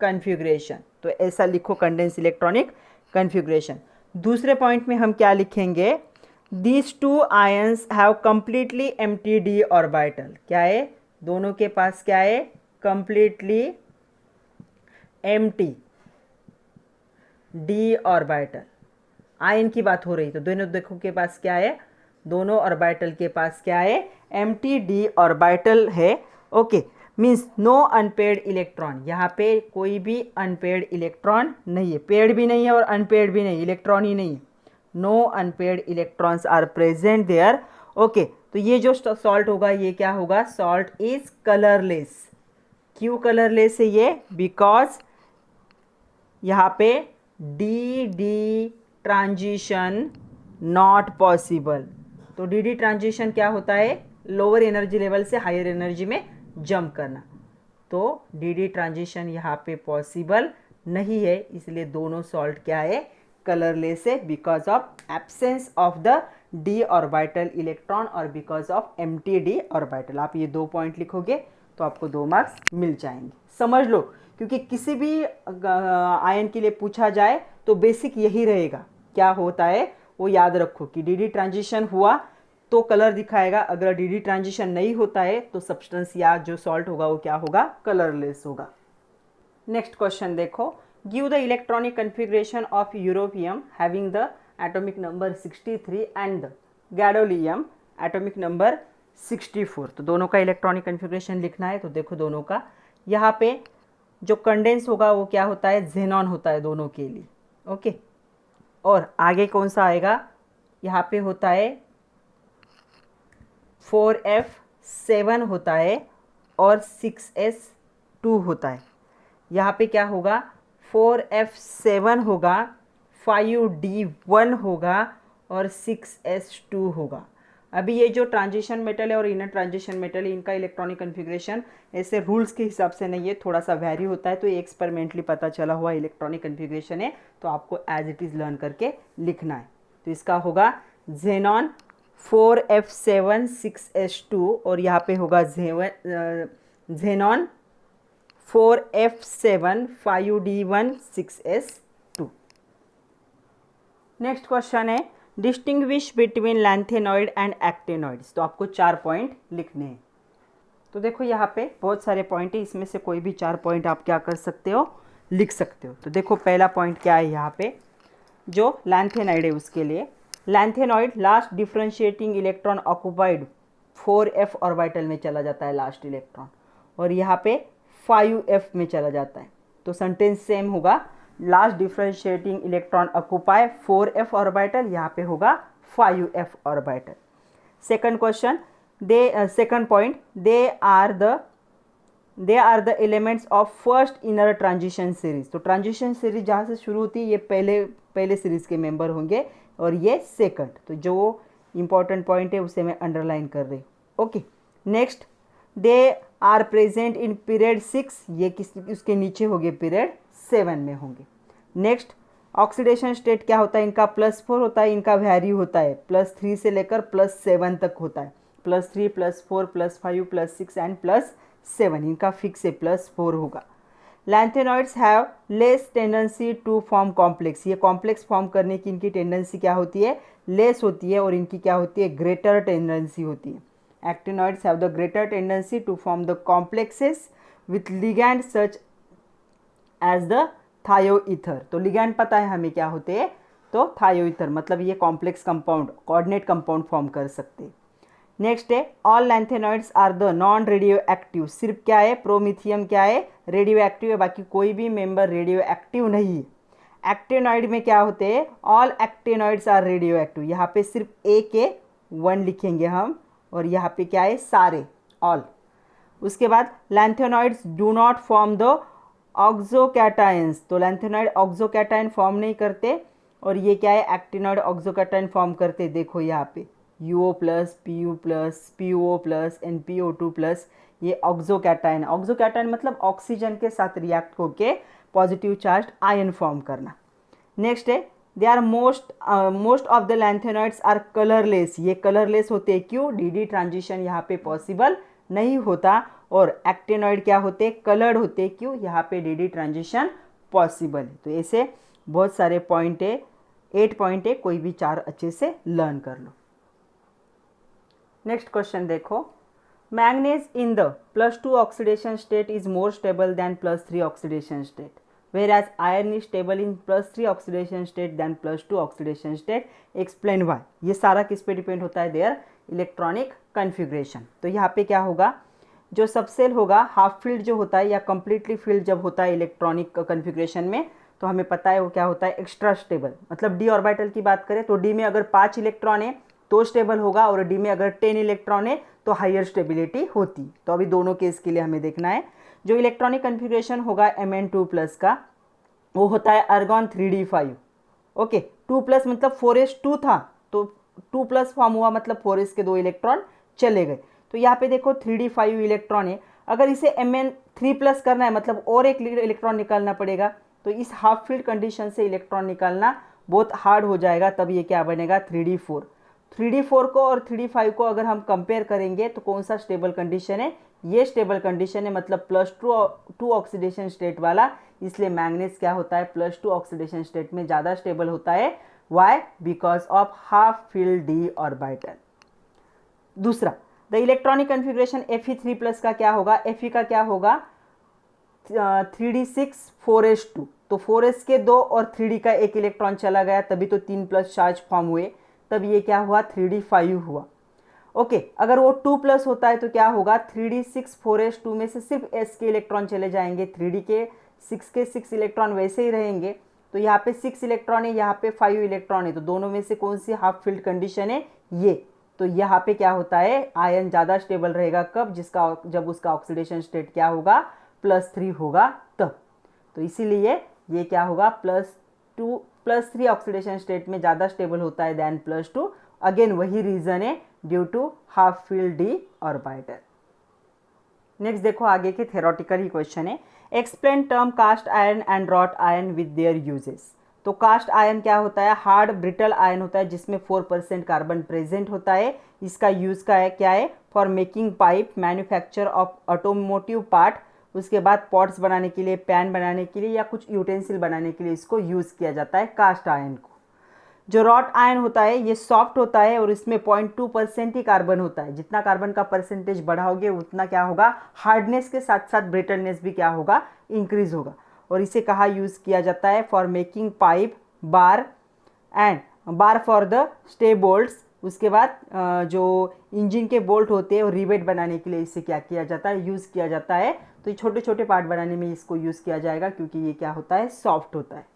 S1: कन्फिग्रेशन। तो ऐसा लिखो, कंडेंस इलेक्ट्रॉनिक कन्फिग्रेशन। दूसरे पॉइंट में हम क्या लिखेंगे, these 2 ions have completely empty d orbital. क्या है, दोनों के पास क्या है, completely empty d orbital. Ion की बात हो रही, तो दोनों देखो के पास क्या है, दोनों ऑर्बिटल के पास क्या है, एम्प्टी d ऑर्बिटल है। Okay, means no unpaired electron, यहाँ पे कोई भी अनपेयर्ड इलेक्ट्रॉन नहीं है, पेयर्ड भी नहीं है और अनपेयर्ड भी नहीं, इलेक्ट्रॉन ही नहीं है। No unpaired electrons are present there. Okay, तो ये जो सॉल्ट होगा ये क्या होगा, सॉल्ट इज कलरलेस। क्यों कलरलेस है ये, बिकॉज यहाँ पे D D transition not possible. तो डी ट्रांजिशन क्या होता है, लोअर एनर्जी लेवल से हायर एनर्जी में जंप करना। तो डी ट्रांजिशन यहाँ पे पॉसिबल नहीं है, इसलिए दोनों सॉल्ट क्या है, कलरलेस है, because of absence of the d orbital electron और because of empty d orbital. आप ये 2 पॉइंट लिखोगे तो आपको 2 मार्क्स मिल जाएंगे। समझ लो, क्योंकि किसी भी आयन के लिए पूछा जाए तो बेसिक यही रहेगा, क्या होता है वो याद रखो कि डी ट्रांजिशन हुआ तो कलर दिखाएगा, अगर डी ट्रांजिशन नहीं होता है तो सब्सटेंस या जो सॉल्ट होगा वो क्या होगा, कलरलेस होगा। नेक्स्ट क्वेश्चन देखो, give the electronic configuration of europium having the atomic number 63 and the gadolinium atomic number 64। तो दोनों का इलेक्ट्रॉनिक कन्फिग्रेशन लिखना है। तो देखो दोनों का, यहाँ पे जो कंडेंस होगा वो क्या होता है, ज़ेनॉन होता है दोनों के लिए, ओके। और आगे कौन सा आएगा, यहाँ पे होता है 4f7 होता है और 6s2 होता है। यहाँ पे क्या होगा, 4f7 होगा, 5d1 होगा और 6s2 होगा। अभी ये जो ट्रांजिशन मेटल है और इनर ट्रांजिशन मेटल है, इनका इलेक्ट्रॉनिक कन्फिग्रेशन ऐसे रूल्स के हिसाब से नहीं है, थोड़ा सा वैरी होता है। तो ये एक्सपेरिमेंटली पता चला हुआ इलेक्ट्रॉनिक कन्फिग्रेशन है, तो आपको एज इट इज़ लर्न करके लिखना है। तो इसका होगा ज़ेनॉन 4f7 6s2 और यहाँ पे होगा xenon 4f7 5d1 6s2। Next question है, distinguish between lanthanoid and actinoids. तो आपको 4 पॉइंट लिखने हैं। तो देखो यहाँ पे बहुत सारे पॉइंट है, इसमें से कोई भी 4 पॉइंट आप क्या कर सकते हो, लिख सकते हो। तो देखो पहला पॉइंट क्या है, यहाँ पे जो लैंथेनाइड है उसके लिए, lanthanoid last differentiating electron occupied 4f orbital में चला जाता है लास्ट इलेक्ट्रॉन, और यहाँ पे 5f में चला जाता है। तो सेंटेंस सेम होगा, last differentiating electron occupy 4f orbital, यहाँ पे होगा 5f orbital. Second question, second point, they are the elements of first inner transition series. तो ट्रांजिशन सीरीज जहाँ से शुरू होती है ये पहले सीरीज के मेंबर होंगे और ये सेकंड। तो जो इंपॉर्टेंट पॉइंट है उसे मैं अंडरलाइन कर रही हूँ, okay. Next, they are present in period 6, ये उसके नीचे होंगे, पीरियड 7 में होंगे। नेक्स्ट, ऑक्सीडेशन स्टेट क्या होता है इनका, +4 होता है, इनका वैरी होता है +3 से लेकर +7 तक होता है, +3 +4 +5 +6 एंड +7, इनका फिक्स है +4 होगा। Lanthanoids have less tendency to form complex, ये कॉम्प्लेक्स फॉर्म करने की इनकी टेंडेंसी क्या होती है, लेस होती है, और इनकी क्या होती है, ग्रेटर टेंडेंसी होती है। Actinoids have the greater tendency to form the complexes with ligand such as the thioether. तो लिगैंड पता है हमें क्या होते हैं, तो थायोईथर मतलब ये complex compound, coordinate compound form कर सकते हैं। नेक्स्ट है, all lanthanoids are the non radioactive. सिर्फ क्या है, प्रोमिथियम क्या है, रेडियो एक्टिव है, बाकी कोई भी मेंबर रेडियो एक्टिव नहीं है। एक्टिनॉइड में क्या होते हैं, all actinoids are radioactive. यहाँ पे सिर्फ ए के 1 लिखेंगे हम, और यहाँ पे क्या है, सारे, ऑल। उसके बाद lanthanoids do not form the oxocations. तो लैंथेनॉइड ऑक्सोकैटायन फॉर्म नहीं करते, और ये क्या है, एक्टिनॉइड ऑक्सोकैटायन फॉर्म करते। देखो यहाँ पे UO+, PU+, PO+, NPO2+, ये ऑक्सोकैटायन। ऑक्सोकैटायन मतलब ऑक्सीजन के साथ रिएक्ट होके पॉजिटिव चार्ज आयन फॉर्म करना। नेक्स्ट है, they are most of the lanthanoids are colourless. ये कलरलेस होते हैं, क्यों, डी ट्रांजिशन यहाँ पे पॉसिबल नहीं होता, और एक्टिनॉइड क्या होते, कलर्ड होते, क्यों, यहाँ पे डी ट्रांजिशन पॉसिबल है। तो ऐसे बहुत सारे पॉइंट है, 8 पॉइंट है, कोई भी 4 अच्छे से लर्न कर लो। नेक्स्ट क्वेश्चन देखो, manganese in the +2 oxidation state is more stable than +3 oxidation state, whereas iron is stable in +3 oxidation state than +2 oxidation state, explain why. ये सारा किस पे डिपेंड होता है, देयर इलेक्ट्रॉनिक कन्फिग्रेशन। तो यहाँ पे क्या होगा, जो सबसेल होगा, हाफ फील्ड जो होता है या कंप्लीटली फील्ड जब होता है इलेक्ट्रॉनिक कन्फिग्रेशन में, तो हमें पता है वो क्या होता है, एक्स्ट्रा स्टेबल। मतलब डी ऑर्बिटल की बात करें तो डी में अगर 5 इलेक्ट्रॉन है तो स्टेबल होगा, और डी में अगर 10 इलेक्ट्रॉन है तो हायर स्टेबिलिटी होती। तो अभी दोनों केस के लिए हमें देखना है। जो इलेक्ट्रॉनिक कन्फिग्रेशन होगा Mn2+ का, वो होता है आर्गॉन 3d5, ओके। 2+ मतलब 4s2 था, तो 2+ फॉर्म हुआ, मतलब 4s के 2 इलेक्ट्रॉन चले गए। तो यहाँ पे देखो 3d5 इलेक्ट्रॉन है, अगर इसे Mn3+ करना है मतलब और एक इलेक्ट्रॉन निकालना पड़ेगा, तो इस हाफ फील्ड कंडीशन से इलेक्ट्रॉन निकालना बहुत हार्ड हो जाएगा, तब ये क्या बनेगा 3d4। 3d4 को और 3d5 को अगर हम कंपेयर करेंगे तो कौन सा स्टेबल कंडीशन है, ये स्टेबल कंडीशन है, मतलब +2 ऑक्सीडेशन स्टेट वाला, इसलिए मैंगनीज क्या होता है +2 ऑक्सीडेशन स्टेट में ज़्यादा स्टेबल होता है। Why? Because of half filled d orbital. दूसरा, द इलेक्ट्रॉनिक कन्फिग्रेशन Fe3+ का क्या होगा, Fe का क्या होगा 3d6 4s2, तो 4s के 2 और 3d का 1 इलेक्ट्रॉन चला गया, तभी तो 3+ चार्ज फॉर्म हुए, तब ये क्या हुआ 3d5 हुआ। ओके, अगर वो 2+ होता है तो क्या होगा 3d6 4s2 में से सिर्फ s के इलेक्ट्रॉन चले जाएंगे, 3d के 6 इलेक्ट्रॉन वैसे ही रहेंगे। तो यहाँ पे 6 इलेक्ट्रॉन है, यहाँ पे 5 इलेक्ट्रॉन है, तो दोनों में से कौन सी हाफ फील्ड कंडीशन है, ये। तो यहाँ पे क्या होता है आयन ज़्यादा स्टेबल रहेगा, कब, जब उसका ऑक्सीडेशन स्टेट क्या होगा +3 होगा तब। तो इसीलिए ये क्या होगा +3 ऑक्सीडेशन स्टेट में ज़्यादा स्टेबल होता है दैन +2। अगेन वही रीज़न है, due to half filled d orbital. Next देखो आगे के थ्योरेटिकल ही क्वेश्चन है, explain term cast iron and wrought iron with their uses. तो कास्ट आयरन क्या होता है, हार्ड ब्रिटल आयरन होता है जिसमें 4% कार्बन प्रेजेंट होता है। इसका यूज़ का है क्या है, for making pipe, manufacture of automotive part, उसके बाद पॉट्स बनाने के लिए, पैन बनाने के लिए या कुछ यूटेंसिल बनाने के लिए इसको यूज़ किया जाता है कास्ट आयरन को। जो रॉट आयन होता है ये सॉफ्ट होता है और इसमें 0.2% ही कार्बन होता है, जितना कार्बन का परसेंटेज बढ़ाओगे उतना क्या होगा हार्डनेस के साथ साथ ब्रिटलनेस भी क्या होगा इंक्रीज होगा। और इसे कहाँ यूज़ किया जाता है, for making pipe, bar and bar for the stay bolts, उसके बाद जो इंजन के बोल्ट होते हैं और रिवेट बनाने के लिए इसे क्या किया जाता है यूज़ किया जाता है। तो ये छोटे छोटे पार्ट बनाने में इसको यूज़ किया जाएगा क्योंकि ये क्या होता है सॉफ्ट होता है।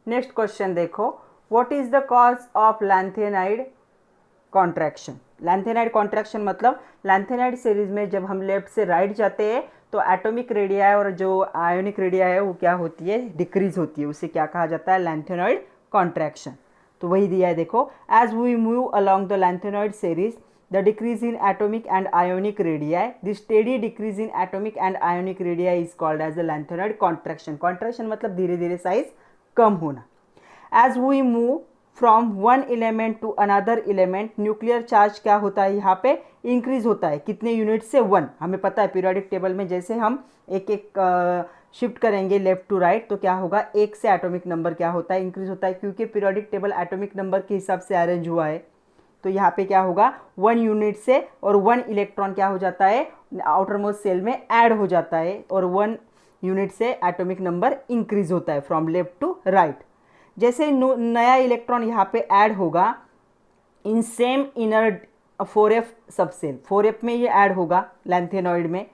S1: नेक्स्ट क्वेश्चन देखो, what is the cause of lanthanide contraction. Lanthanide contraction मतलब लैंथेनाइड सीरीज में जब हम लेफ्ट से राइट जाते हैं तो एटॉमिक रेडिया और जो आयोनिक रेडिया है वो क्या होती है डिक्रीज होती है, उसे क्या कहा जाता है लैंथेनाइड कॉन्ट्रैक्शन। तो वही दिया है देखो, as we move along the lanthanide series the decrease in atomic and ionic radii, the steady decrease in atomic and ionic radii is called as the lanthanide contraction। contraction मतलब धीरे धीरे size कम होना। as we move from one element to another element, nuclear charge क्या होता है यहाँ पे increase होता है, कितने यूनिट से 1। हमें पता है पीरियोडिक टेबल में जैसे हम एक एक शिफ्ट करेंगे लेफ्ट टू राइट तो क्या होगा 1 से एटॉमिक नंबर क्या होता है इंक्रीज होता है, क्योंकि पीरियोडिक टेबल एटॉमिक नंबर के हिसाब से अरेंज हुआ है। तो यहाँ पे क्या होगा 1 यूनिट से और 1 इलेक्ट्रॉन क्या हो जाता है आउटर मोस्ट सेल में ऐड हो जाता है और 1 यूनिट से एटॉमिक नंबर इंक्रीज होता है फ्रॉम लेफ्ट टू राइट। जैसे नया इलेक्ट्रॉन यहाँ पे ऐड होगा in same inner 4f subshell, 4f में ये ऐड होगा लैंथेनॉइड में,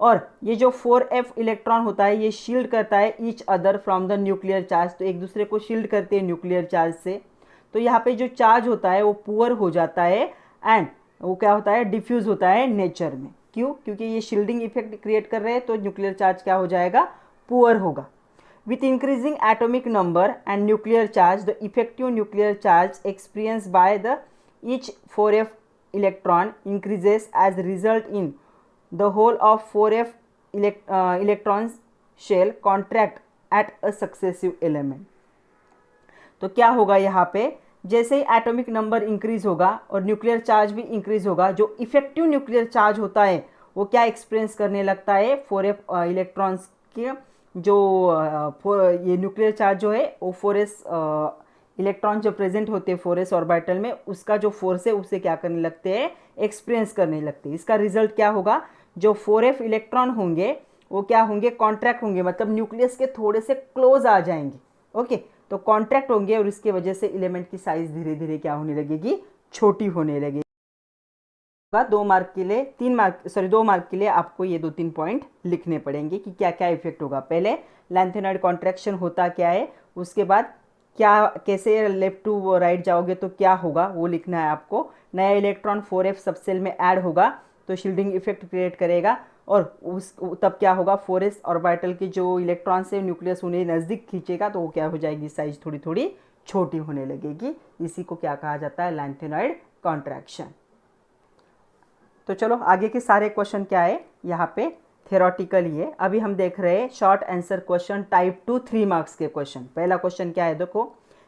S1: और ये जो 4f इलेक्ट्रॉन होता है ये शील्ड करता है each other from the nuclear charge, तो एक दूसरे को शील्ड करते हैं न्यूक्लियर चार्ज से। तो यहाँ पे जो चार्ज होता है वो पुअर हो जाता है एंड वो क्या होता है डिफ्यूज़ होता है नेचर में। क्यों? क्योंकि ये शील्डिंग इफेक्ट क्रिएट कर रहे हैं तो न्यूक्लियर चार्ज क्या हो जाएगा पुअर होगा। With increasing atomic number and nuclear charge the effective nuclear charge experience by the each 4f electron increases as result in the whole of 4f electron shell contract at a successive element. तो क्या होगा यहाँ पे जैसे ही atomic number increase होगा और nuclear charge भी increase होगा, जो इफेक्टिव न्यूक्लियर चार्ज होता है वो क्या एक्सपीरियंस करने लगता है 4f इलेक्ट्रॉन्स के जो ये न्यूक्लियर चार्ज जो है वो 4s इलेक्ट्रॉन जो प्रेजेंट होते हैं 4s ऑर्बिटल में उसका जो फोर्स है उसे क्या करने लगते हैं एक्सपीरियंस करने लगते हैं। इसका रिजल्ट क्या होगा, जो 4f इलेक्ट्रॉन होंगे वो क्या होंगे कॉन्ट्रैक्ट होंगे, मतलब न्यूक्लियस के थोड़े से क्लोज आ जाएंगे। ओके, तो कॉन्ट्रैक्ट होंगे और इसके वजह से एलिमेंट की साइज धीरे धीरे क्या होने लगेगी छोटी होने लगेगी। 2 मार्क के लिए 2 मार्क के लिए आपको ये 2-3 पॉइंट लिखने पड़ेंगे कि क्या क्या इफेक्ट होगा। पहले लैंथेनॉइड कॉन्ट्रैक्शन होता क्या है, उसके बाद क्या कैसे लेफ्ट टू राइट जाओगे तो क्या होगा वो लिखना है आपको। नया इलेक्ट्रॉन 4f सबसेल में ऐड होगा तो शील्डिंग इफेक्ट क्रिएट करेगा और उस तब क्या होगा 4s ऑर्बिटल के जो इलेक्ट्रॉन्स है न्यूक्लियस उन्हें नज़दीक खींचेगा तो वो क्या हो जाएगी साइज थोड़ी थोड़ी छोटी होने लगेगी। इसी को क्या कहा जाता है, लैंथेनॉइड कॉन्ट्रैक्शन। तो चलो आगे के सारे क्वेश्चन क्या है यहाँ पे थ्योरेटिकल ही है। अभी हम देख रहे हैं short answer question type 2 3 marks के क्वेश्चन। पहला क्वेश्चन क्या है देखो,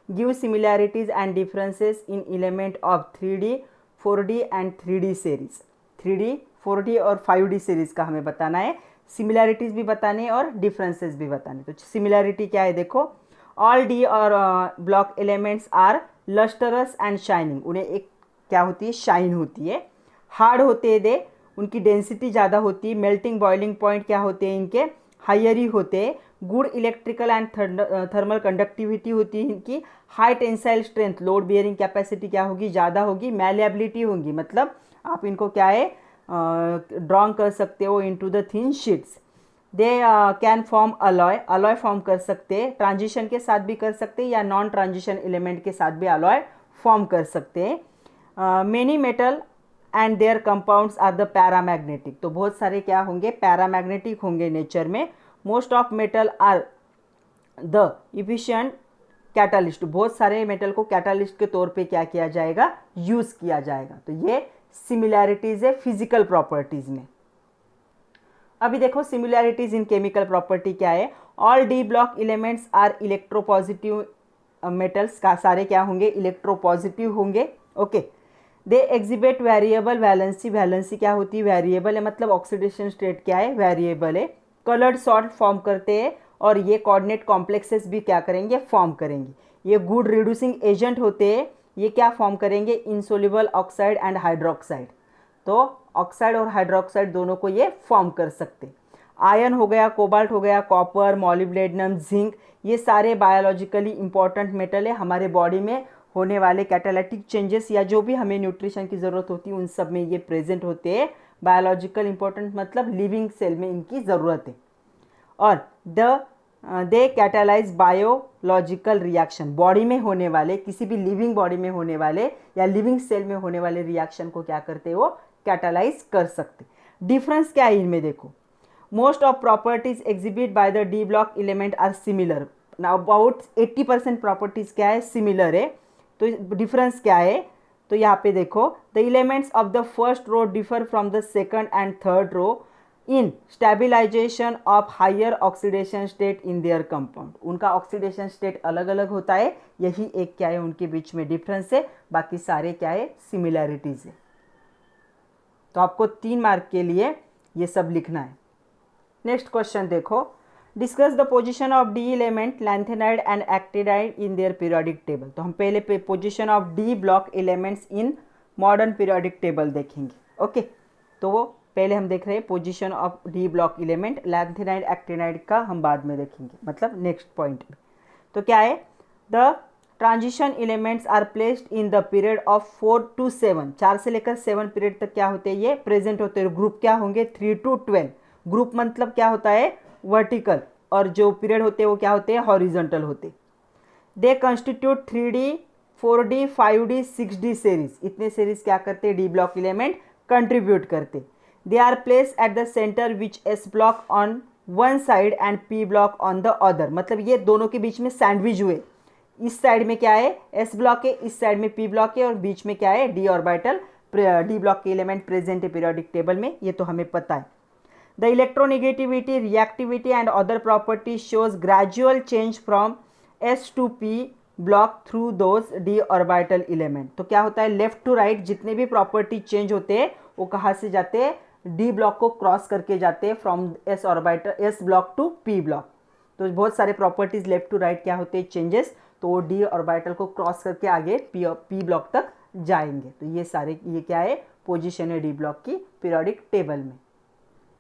S1: give similarities and differences in element of 3D 4D and 3D series. 3D 4D और 5D सीरीज का हमें बताना है, सिमिलैरिटीज भी बताने हैं और डिफरेंसेस भी बताने। तो सिमिलैरिटी क्या है देखो, ऑल डी और block elements are lustrous and shining, उन्हें एक क्या होती है, शाइन होती है। हार्ड होते हैं दे, उनकी डेंसिटी ज़्यादा होती है। मेल्टिंग बॉइलिंग पॉइंट क्या होते हैं इनके, हायर ही होते हैं। Good electrical and thermal conductivity होती है इनकी। High tensile strength, load bearing capacity क्या होगी, ज़्यादा होगी। मैलिएबिलिटी होगी, मतलब आप इनको क्या है ड्रॉ कर सकते हो into the thin sheets. They can form alloy, alloy form कर सकते हैं, ट्रांजिशन के साथ भी कर सकते हैं या नॉन ट्रांजिशन एलिमेंट के साथ भी अलॉय फॉर्म कर सकते हैं। Many metal and their compounds are the paramagnetic, तो बहुत सारे क्या होंगे, पैरामैग्नेटिक होंगे नेचर में। Most of metal are the efficient catalyst, बहुत सारे मेटल को कैटालिस्ट के तौर पे क्या किया जाएगा, यूज किया जाएगा। तो ये सिमिलैरिटीज है फिजिकल प्रॉपर्टीज में। अभी देखो सिमिलैरिटीज इन केमिकल प्रॉपर्टी क्या है, all d block elements are electropositive metals, का सारे क्या होंगे, इलेक्ट्रोपॉजिटिव होंगे। Okay, they exhibit variable valency, valency क्या होती है, वेरिएबल है, मतलब ऑक्सीडेशन स्टेट क्या है, वेरिएबल है। कलर्ड सॉल्ट फॉर्म करते हैं और ये कोऑर्डिनेट कॉम्प्लेक्सेस भी क्या करेंगे, फॉर्म करेंगे। ये गुड रिड्यूसिंग एजेंट होते हैं, ये क्या फॉर्म करेंगे, इनसोल्युबल ऑक्साइड एंड हाइड्रोक्साइड। तो ऑक्साइड और हाइड्रोक्साइड दोनों को ये फॉर्म कर सकते। आयरन हो गया, कोबाल्ट हो गया, कॉपर, मॉलिब्डेनम, जिंक, ये सारे बायोलॉजिकली इंपॉर्टेंट मेटल है। हमारे बॉडी में होने वाले कैटालिटिक चेंजेस या जो भी हमें न्यूट्रिशन की ज़रूरत होती है उन सब में ये प्रेजेंट होते हैं। बायोलॉजिकल इंपॉर्टेंट मतलब लिविंग सेल में इनकी ज़रूरत है। और दे कैटालाइज बायोलॉजिकल रिएक्शन, बॉडी में होने वाले, किसी भी लिविंग बॉडी में होने वाले या लिविंग सेल में होने वाले रिएक्शन को क्या करते हैं, वो कैटालाइज कर सकते। डिफरेंस क्या है इनमें देखो, most of properties exhibit by the d block element are similar. Now about 80% properties क्या है, सिमिलर है। तो डिफरेंस क्या है, तो यहाँ पे देखो, the elements of the first row differ from the second and third row in stabilization of higher oxidation state in their compound. उनका ऑक्सीडेशन स्टेट अलग अलग होता है, यही एक क्या है उनके बीच में डिफरेंस है, बाकी सारे क्या है, सिमिलैरिटीज है। तो आपको 3 मार्क के लिए ये सब लिखना है। नेक्स्ट क्वेश्चन देखो, discuss the position of D element lanthanide and actinide in their periodic table. तो हम पहले position of D block elements in modern periodic table देखेंगे। ओके, तो पहले हम देख रहे हैं position of D block element, lanthanide actinide का हम बाद में देखेंगे, मतलब नेक्स्ट पॉइंट में। तो क्या है, the transition elements are placed in the period of 4 to 7, 4 से लेकर 7 पीरियड तक क्या होते हैं, ये प्रेजेंट होते हैं। ग्रुप क्या होंगे, 3 to 12। ग्रुप मतलब क्या होता है, वर्टिकल, और जो पीरियड होते हैं वो क्या होते हैं, हॉरिजॉन्टल होते। They constitute 3D 4D 5D 6D series, इतने सीरीज क्या करते हैं, डी ब्लॉक एलिमेंट कंट्रीब्यूट करते। They are place at the centre which s block on one side and p block on the other, मतलब ये दोनों के बीच में सैंडविच हुए। इस साइड में क्या है, एस ब्लॉक है, इस साइड में पी ब्लॉक है, और बीच में क्या है, डी ऑर्बिटल। डी ब्लॉक के एलिमेंट प्रेजेंट है पीरियोडिक टेबल में, ये तो हमें पता है। The electronegativity, reactivity and other property shows gradual change from s to p block through those d orbital element. तो क्या होता है, लेफ्ट टू राइट जितने भी प्रॉपर्टी चेंज होते हैं वो कहाँ से जाते हैं, डी ब्लॉक को क्रॉस करके जाते हैं, from s orbital, s block to p block. तो बहुत सारे प्रॉपर्टीज लेफ्ट टू राइट क्या होते हैं, चेंजेस, तो वो डी ऑर्बिटल को क्रॉस करके आगे पी ब्लॉक तक जाएंगे। तो ये सारे, ये क्या है, पोजीशन है डी ब्लॉक की पीरियोडिक टेबल में।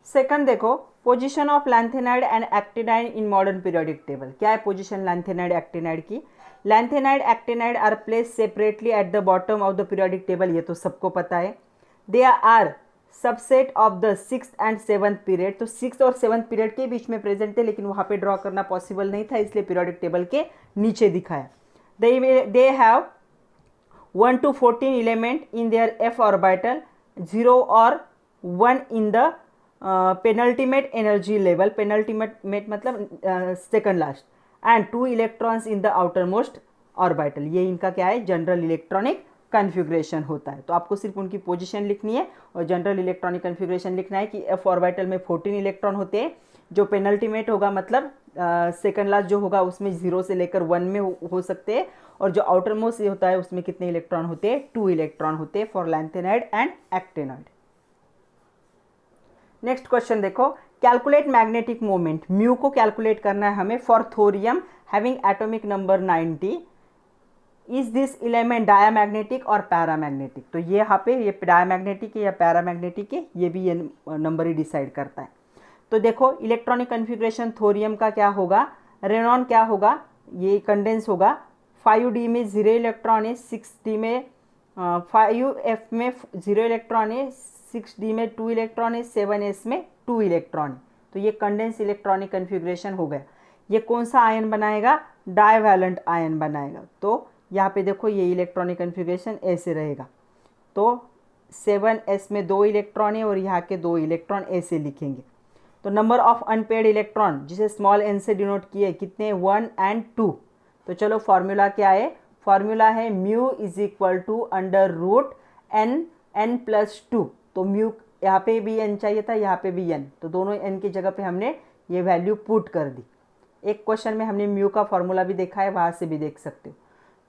S1: सेकंड देखो, position of lanthanide and actinide in modern periodic table. क्या है पोजीशन लैंथेनाइड एक्टिनाइड की, lanthanide actinide are place separately at the bottom of the periodic table, ये तो सबको पता है। They are subset of the 6th and 7th period, तो 6th और 7th पीरियड के बीच में प्रेजेंट थे, लेकिन वहाँ पे ड्रॉ करना पॉसिबल नहीं था, इसलिए पीरियोडिक टेबल के नीचे दिखाया। They have 1 to 14 element in their f orbital, 0 और 1 in the penultimate energy level, penultimate मतलब second last, and 2 electrons in the outermost orbital. ये इनका क्या है, जनरल इलेक्ट्रॉनिक कन्फिग्रेशन होता है। तो आपको सिर्फ उनकी पोजीशन लिखनी है और जनरल इलेक्ट्रॉनिक कन्फिग्रेशन लिखना है कि एफ ऑर्बिटल में 14 इलेक्ट्रॉन होते हैं। जो पेनल्टीमेट होगा मतलब सेकंड लास्ट जो होगा उसमें 0 से लेकर 1 में हो सकते हैं, और जो आउटर मोस्ट होता है उसमें कितने इलेक्ट्रॉन होते हैं, 2 इलेक्ट्रॉन होते हैं for lanthanide and actinoid. Next question देखो, कैलकुलेट मैग्नेटिक मोमेंट, म्यू को कैलकुलेट करना है हमें for thorium having atomic number 90। Is this element diamagnetic और पैरामैग्नेटिक। तो ये यहाँ पे ये डायामैग्नेटिक है या पैरामैग्नेटिक है, ये भी ये नंबर ही डिसाइड करता है। तो देखो इलेक्ट्रॉनिक कन्फिग्रेशन थोरियम का क्या होगा, रेनॉन क्या होगा, ये कंडेंस होगा। 5d में 0 इलेक्ट्रॉन है, 6d में 5f में 0 इलेक्ट्रॉन है, 6d में 2 इलेक्ट्रॉन है, 7s में 2 इलेक्ट्रॉन है। तो ये कंडेंस इलेक्ट्रॉनिक कन्फिग्रेशन हो गया। ये कौन सा आयन बनाएगा, डाइवैलेंट आयन बनाएगा। तो यहाँ पे देखो ये इलेक्ट्रॉनिक कन्फिग्रेशन ऐसे रहेगा। तो 7s में 2 इलेक्ट्रॉन है और यहाँ के 2 इलेक्ट्रॉन ऐसे लिखेंगे। तो नंबर ऑफ अनपेड इलेक्ट्रॉन जिसे स्मॉल n से डिनोट किए कितने, 1 और 2। तो चलो फॉर्मूला क्या है, फॉर्मूला है mu is equal to under root n plus 2। तो म्यू यहाँ पे भी n चाहिए था, यहाँ पे भी n, तो दोनों n की जगह पे हमने ये वैल्यू पुट कर दी। एक क्वेश्चन में हमने म्यू का फॉर्मूला भी देखा है, वहाँ से भी देख सकते हो।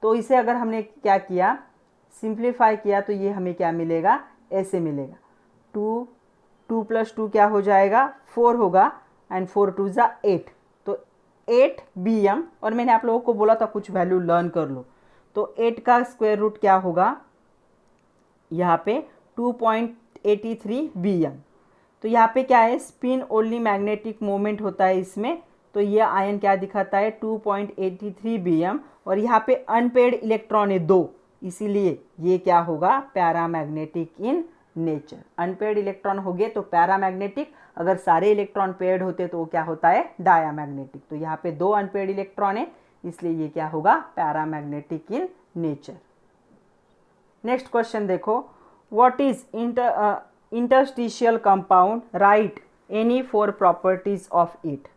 S1: तो इसे अगर हमने क्या किया, सिंप्लीफाई किया, तो ये हमें क्या मिलेगा, ऐसे मिलेगा। 2 प्लस 2 क्या हो जाएगा, 4 होगा, एंड 4 2 ज़ा 8। तो 8 bm, और मैंने आप लोगों को बोला था कुछ वैल्यू लर्न कर लो। तो 8 का स्क्वायर रूट क्या होगा, यहाँ पे 2.83 bm। तो यहाँ पे क्या है, स्पिन ओनली मैग्नेटिक मोमेंट होता है इसमें। तो ये आयन क्या दिखाता है, 2.83 bm, और यहाँ पे अनपेड इलेक्ट्रॉन है 2, इसीलिए ये क्या होगा, paramagnetic in nature. Unpaired electron हो गए तो पैरामैग्नेटिक, अगर सारे इलेक्ट्रॉन पेड होते तो वो क्या होता है, डायामैग्नेटिक। तो यहाँ पे 2 अनपेड इलेक्ट्रॉन है, इसलिए ये क्या होगा, paramagnetic in nature. Next question देखो, what is interstitial compound, write any 4 properties of it.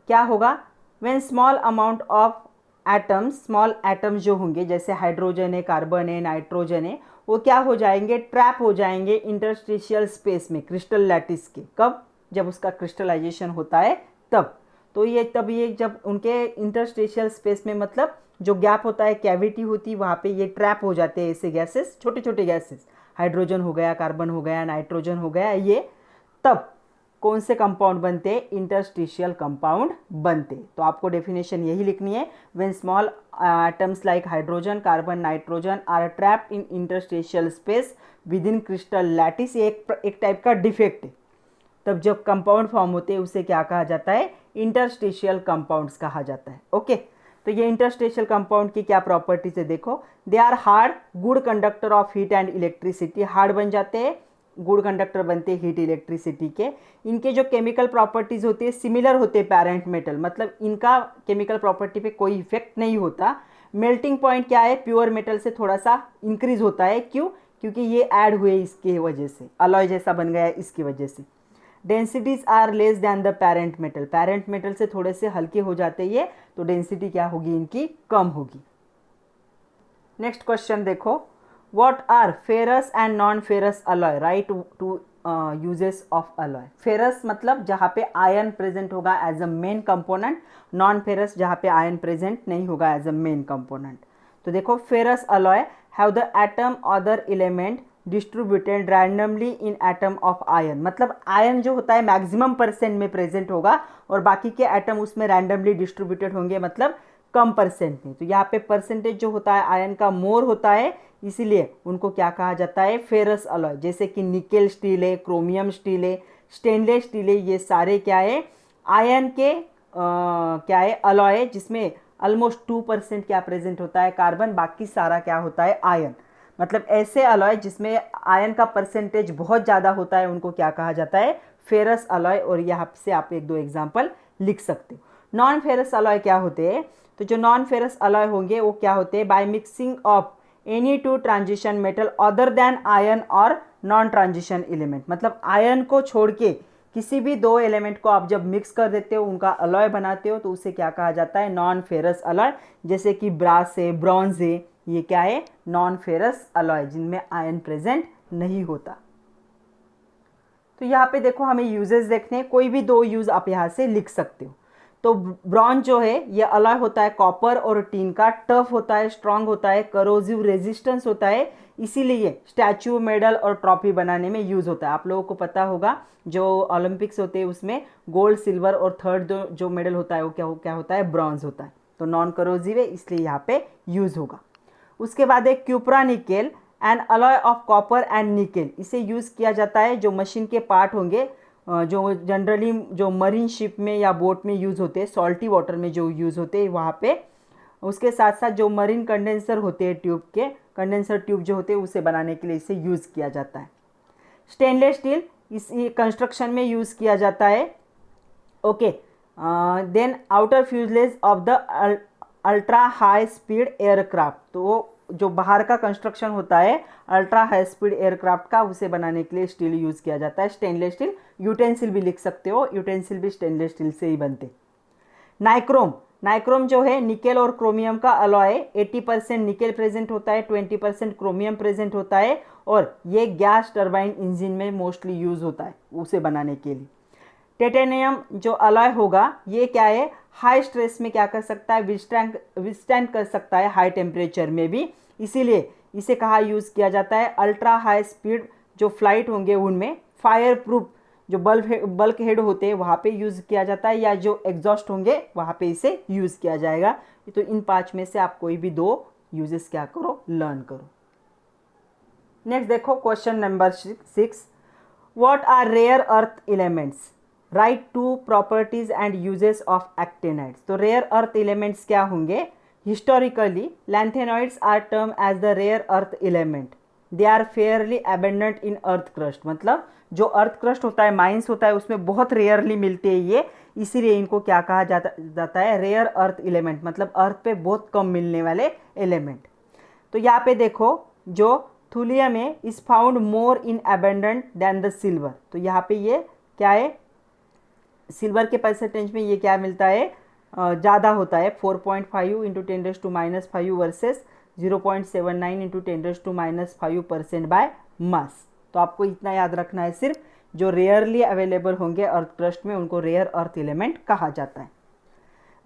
S1: क्या होगा, when small amount of atoms, small atoms जो होंगे जैसे हाइड्रोजन है, कार्बन है, नाइट्रोजन है, वो क्या हो जाएंगे, ट्रैप हो जाएंगे इंटरस्टिशियल स्पेस में क्रिस्टल लैटिस के। कब, जब उसका क्रिस्टलाइजेशन होता है तब। तो ये तब ये जब उनके इंटरस्टिशियल स्पेस में मतलब जो गैप होता है, कैविटी होती है, वहाँ पे ये ट्रैप हो जाते हैं ऐसे गैसेस, छोटे छोटे गैसेस, हाइड्रोजन हो गया, कार्बन हो गया, नाइट्रोजन हो गया, ये तब कौन से कंपाउंड बनते हैं, इंटरस्टिशियल कंपाउंड बनते। तो आपको डेफिनेशन यही लिखनी है, when small atoms like hydrogen, carbon, nitrogen are trapped in interstitial space within crystal lattice. एक टाइप का डिफेक्ट है। तब जब कंपाउंड फॉर्म होते हैं उसे क्या कहा जाता है, इंटरस्टिशियल कंपाउंड्स कहा जाता है। ओके, तो ये इंटरस्टिशियल कंपाउंड की क्या प्रॉपर्टीज है देखो, they are hard, good conductor of heat and electricity. Hard बन जाते हैं, गुड कंडक्टर बनते हैं हीट इलेक्ट्रिसिटी के। इनके जो केमिकल प्रॉपर्टीज होती है सिमिलर होते हैं पैरेंट मेटल, मतलब इनका केमिकल प्रॉपर्टी पे कोई इफेक्ट नहीं होता। मेल्टिंग पॉइंट क्या है, प्योर मेटल से थोड़ा सा इंक्रीज होता है। क्यों, क्योंकि ये ऐड हुए इसके वजह से, अलॉय जैसा बन गया है इसकी वजह से। Densities are less than the parent metal, parent metal से थोड़े से हल्के हो जाते ये, तो डेंसिटी क्या होगी इनकी, कम होगी। नेक्स्ट क्वेश्चन देखो, What are ferrous and non-ferrous alloy? Write to uses of alloy. Ferrous मतलब जहाँ पे आयन प्रेजेंट होगा as a main component, non ferrous जहाँ पे आयन प्रेजेंट नहीं होगा एज अ मेन कंपोनेंट। तो देखो ferrous alloy have the atom other element distributed randomly in atom of ion, मतलब आयन जो होता है मैक्सिमम परसेंट में प्रेजेंट होगा और बाकी के एटम उसमें रैंडमली डिस्ट्रीब्यूटेड होंगे, मतलब कम परसेंट में। तो यहाँ पे परसेंटेज जो होता है आयन का मोर होता है, इसीलिए उनको क्या कहा जाता है, फेरस अलॉय। जैसे कि निकेल स्टील है, क्रोमियम स्टील है, स्टेनलेस स्टील है, ये सारे क्या है, आयन के क्या है, अलॉय है, जिसमें ऑलमोस्ट 2% क्या प्रेजेंट होता है, कार्बन, बाकी सारा क्या होता है, आयन। मतलब ऐसे अलॉय जिसमें आयन का परसेंटेज बहुत ज़्यादा होता है उनको क्या कहा जाता है, फेरस अलॉय। और यहाँ से आप 1-2 एग्जाम्पल लिख सकते हो। नॉन फेरस अलॉय क्या होते हैं, तो जो नॉन फेरस अलॉय होंगे वो क्या होते हैं, by mixing of any 2 transition metal other than ion और नॉन ट्रांजिशन एलिमेंट, मतलब आयन को छोड़ के किसी भी दो एलिमेंट को आप जब मिक्स कर देते हो, उनका अलॉय बनाते हो, तो उसे क्या कहा जाता है? Non ferrous alloy. जैसे कि ब्रास है, ब्रॉन्ज है, ये क्या है? नॉन फेरस अलॉय, जिनमें आयन प्रेजेंट नहीं होता। तो यहाँ पे देखो हमें यूजेस देखने हैं, कोई भी दो यूज आप यहाँ से लिख सकते हो। तो ब्रॉन्ज जो है ये अलॉय होता है कॉपर और टीन का, टफ होता है, स्ट्रांग होता है, करोजिव रेजिस्टेंस होता है, इसीलिए स्टैचू, मेडल और ट्रॉफी बनाने में यूज होता है। आप लोगों को पता होगा जो ओलंपिक्स होते हैं उसमें गोल्ड, सिल्वर और थर्ड जो मेडल होता है वो क्या होता है? ब्रॉन्ज होता है। तो नॉन करोजिव है, इसलिए यहाँ पे यूज होगा। उसके बाद एक cupronickel and alloy of copper and nickel, इसे यूज़ किया जाता है जो मशीन के पार्ट होंगे, जो जनरली जो मरीन शिप में या बोट में यूज़ होते हैं, सॉल्टी वाटर में जो यूज़ होते हैं वहाँ पे। उसके साथ साथ जो मरीन कंडेंसर होते हैं, ट्यूब के कंडेंसर ट्यूब जो होते हैं, उसे बनाने के लिए इसे यूज़ किया जाता है। स्टेनलेस स्टील इस कंस्ट्रक्शन में यूज़ किया जाता है। Okay, then outer fuselage of the ultra high speed aircraft, तो जो बाहर का कंस्ट्रक्शन होता है अल्ट्रा हाई स्पीड एयरक्राफ्ट का, उसे बनाने के लिए स्टील यूज़ किया जाता है, स्टेनलेस स्टील। यूटेंसिल भी लिख सकते हो, यूटेंसिल भी स्टेनलेस स्टील से ही बनते। नाइक्रोम, नाइक्रोम जो है निकेल और क्रोमियम का अलॉय है। 80% निकेल प्रेजेंट होता है, 20% क्रोमियम प्रेजेंट होता है, और ये गैस टरबाइन इंजन में मोस्टली यूज़ होता है उसे बनाने के लिए। टाइटेनियम जो अलॉय होगा ये क्या है? हाई स्ट्रेस में क्या कर सकता है? विस्टैंड कर सकता है हाई टेम्परेचर में भी, इसीलिए इसे कहाँ यूज़ किया जाता है? अल्ट्रा हाई स्पीड जो फ्लाइट होंगे उनमें, फायर प्रूफ जो बल्क हेड होते हैं वहाँ पे यूज़ किया जाता है, या जो एग्जॉस्ट होंगे वहाँ पे इसे यूज़ किया जाएगा। तो इन 5 में से आप कोई भी 2 यूजेस क्या करो? लर्न करो। नेक्स्ट देखो question number 6, what are rare earth elements? Right 2 properties and uses of actinides. तो रेयर अर्थ एलिमेंट्स क्या होंगे? Historically lanthanoids are term as the rare earth element, they are fairly abundant in earth crust, मतलब जो earth crust होता है, mines होता है, उसमें बहुत रेयरली मिलते हैं ये, इसीलिए इनको क्या कहा जाता है? रेयर अर्थ एलिमेंट, मतलब अर्थ पे बहुत कम मिलने वाले एलिमेंट। तो यहाँ पे देखो जो थुलियम है is found more in abundant than the silver, तो यहाँ पे ये क्या है? सिल्वर के परसेंटेज में ये क्या मिलता है? ज़्यादा होता है, 4.5 into 10⁻⁵ versus 0.79 into 10⁻⁵% by mass. तो आपको इतना याद रखना है सिर्फ, जो रेयरली अवेलेबल होंगे अर्थ क्रस्ट में उनको रेयर अर्थ एलिमेंट कहा जाता है।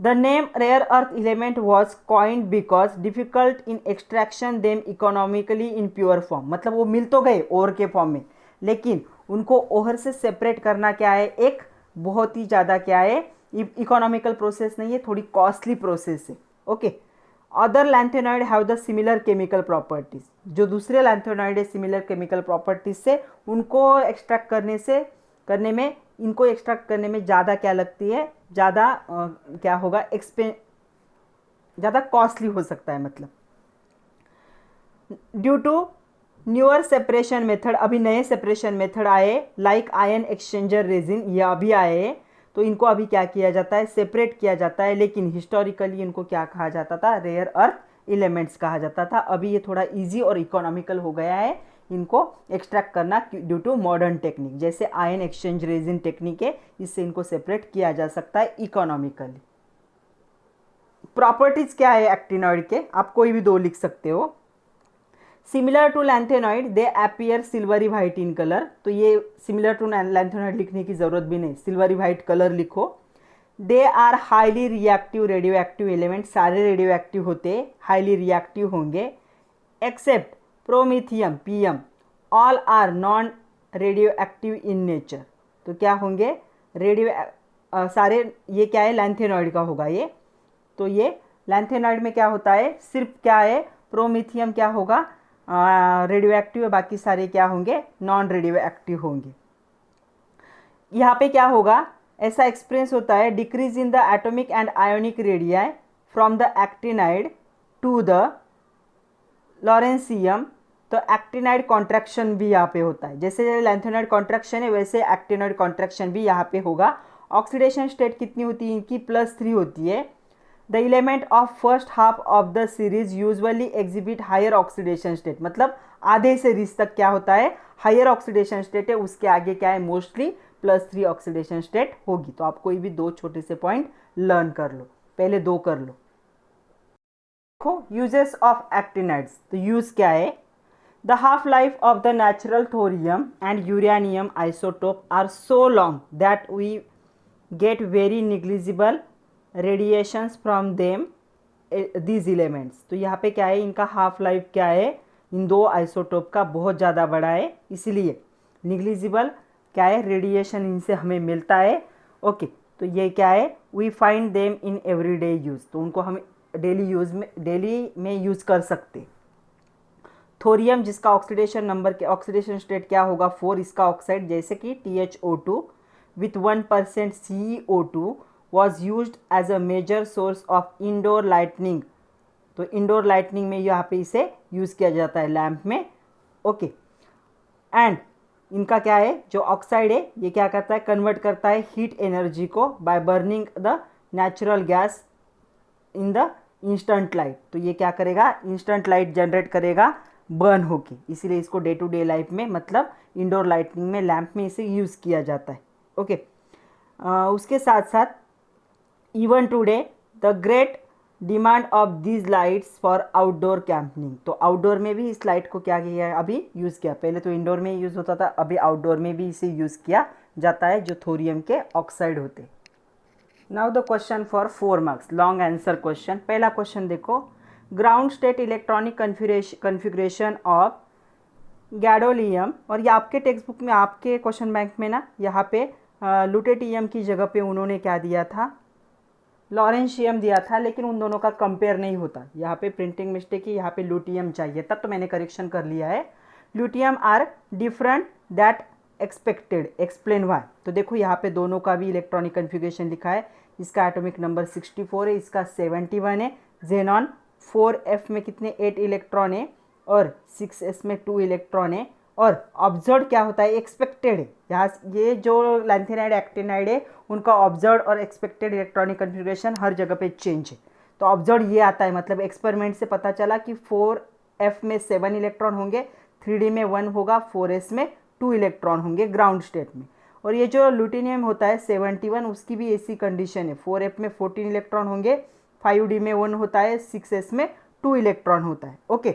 S1: The name rare earth element was coined because difficult in extraction them economically in pure form, मतलब वो मिल तो गए ओर के फॉर्म में, लेकिन उनको ओहर से सेपरेट करना क्या है? एक बहुत ही ज़्यादा क्या है? इकोनॉमिकल प्रोसेस नहीं है, थोड़ी कॉस्टली प्रोसेस है। Okay, other lanthanoid have the similar chemical properties, जो दूसरे लैंथेनॉइड है सिमिलर केमिकल प्रॉपर्टीज से, उनको एक्सट्रैक्ट करने में इनको एक्सट्रैक्ट करने में ज़्यादा क्या लगती है? ज़्यादा क्या होगा? ज़्यादा कॉस्टली हो सकता है, मतलब due to newer separation method, अभी नए सेपरेशन मेथड आए, लाइक आयन एक्सचेंजर रेजिन, ये अभी आए हैं, तो इनको अभी क्या किया जाता है? सेपरेट किया जाता है, लेकिन हिस्टोरिकली इनको क्या कहा जाता था? रेयर अर्थ एलिमेंट्स कहा जाता था। अभी ये थोड़ा इजी और इकोनॉमिकल हो गया है इनको एक्सट्रैक्ट करना ड्यू टू मॉडर्न टेक्निक, जैसे आयन एक्सचेंज रेजिन टेक्निक है, इससे इनको सेपरेट किया जा सकता है इकोनॉमिकली। प्रॉपर्टीज क्या है एक्टिनॉइड के? आप कोई भी 2 लिख सकते हो। Similar to lanthanoid they appear silvery white in colour, तो ये सिमिलर टू लैंथेनॉइड लिखने की ज़रूरत भी नहीं, सिल्वरी वाइट कलर लिखो। They are highly reactive radioactive element, सारे रेडियो एक्टिव होते, हाईली रिएक्टिव होंगे, except promethium PM, all are non radioactive in nature. तो क्या होंगे? सारे ये क्या है? लैंथेनॉइड का होगा ये, तो ये लैंथेनॉइड में क्या होता है? सिर्फ क्या है? प्रोमीथियम क्या होगा? रेडियो एक्टिव है, बाकी सारे क्या होंगे? नॉन रेडियो एक्टिव होंगे। यहाँ पे क्या होगा? ऐसा एक्सपीरियंस होता है, decrease in the atomic and ionic radii from the actinide to the lawrencium, तो एक्टिनाइड कॉन्ट्रैक्शन भी यहाँ पे होता है, जैसे लैंथेनॉइड कॉन्ट्रैक्शन है वैसे एक्टिनाइड कॉन्ट्रैक्शन भी यहाँ पे होगा। ऑक्सीडेशन स्टेट कितनी होती है इनकी? +3 होती है। The element of first half of the series usually exhibit higher oxidation state, मतलब आधे सीरीज तक क्या होता है? हायर ऑक्सीडेशन स्टेट है, उसके आगे क्या है? मोस्टली +3 ऑक्सीडेशन स्टेट होगी। तो आप कोई भी दो छोटे से पॉइंट लर्न कर लो, पहले दो कर लो। देखो यूजेस ऑफ एक्टिनाइड्स, तो यूज क्या है? The half life of the natural thorium and uranium isotope are so long that we get very negligible radiations from them these elements. तो यहाँ पे क्या है, इनका हाफ लाइफ क्या है, इन दो आइसोटोप का बहुत ज़्यादा बड़ा है, इसलिए निग्लिजिबल क्या है, रेडिएशन इनसे हमें मिलता है। ओके, तो ये क्या है, we find them in everyday use, तो उनको हम डेली में यूज़ कर सकते। थोरियम जिसका ऑक्सीडेशन नंबर के ऑक्सीडेशन स्टेट क्या होगा 4, इसका ऑक्साइड जैसे कि THO2 with 1% CO2 was used as a major source of indoor lighting। तो इंडोर लाइटनिंग में यहाँ पे इसे यूज़ किया जाता है लैम्प में। ओके, एंड इनका क्या है, जो ऑक्साइड है ये क्या करता है, कन्वर्ट करता है हीट एनर्जी को by burning the natural gas in the instant light. तो ये क्या करेगा, इंस्टेंट लाइट जनरेट करेगा बर्न होके, इसीलिए इसको डे टू डे लाइफ में मतलब इंडोर लाइटनिंग में लैम्प में इसे यूज़ किया जाता है। ओके, उसके साथ साथ even today the great demand of these lights for outdoor camping. तो आउटडोर में भी इस लाइट को क्या किया है, अभी यूज़ किया, पहले तो इंडोर में यूज़ होता था, अभी आउटडोर में भी इसे यूज़ किया जाता है, जो थोरियम के ऑक्साइड होते। Now the question for 4 marks, long answer question. पहला क्वेश्चन देखो, ground state electronic configuration of gadolinium, और ये आपके टेक्स्ट बुक में, आपके क्वेश्चन बैंक में ना यहाँ पे लुटेटियम की जगह पे उन्होंने क्या दिया था, लॉरेंशियम दिया था, लेकिन उन दोनों का कंपेयर नहीं होता, यहाँ पे प्रिंटिंग मिस्टेक है, यहाँ पे लुटियम चाहिए, तब तो मैंने करेक्शन कर लिया है। Lutetium are different that expected, explain why. तो देखो यहाँ पे दोनों का भी इलेक्ट्रॉनिक कन्फिग्रेशन लिखा है, इसका एटॉमिक नंबर 64 है, इसका 71 है। जेनॉन 4f में कितने 8 इलेक्ट्रॉन है और 6s में 2 इलेक्ट्रॉन है। और ऑब्जर्व क्या होता है, एक्सपेक्टेड है, यहाँ ये जो लैंथेनाइड एक्टिनाइड है उनका ऑब्जर्व और एक्सपेक्टेड इलेक्ट्रॉनिक कन्फिग्रेशन हर जगह पे चेंज है। तो ऑब्जर्व ये आता है, मतलब एक्सपेरिमेंट से पता चला कि 4f में 7 इलेक्ट्रॉन होंगे, 3d में 1 होगा, 4s में 2 इलेक्ट्रॉन होंगे ग्राउंड स्टेट में। और ये जो लुटिनियम होता है 71, उसकी भी ऐसी कंडीशन है, 4f में 14 इलेक्ट्रॉन होंगे, 5d में 1 होता है, 6s में 2 इलेक्ट्रॉन होता है। ओके,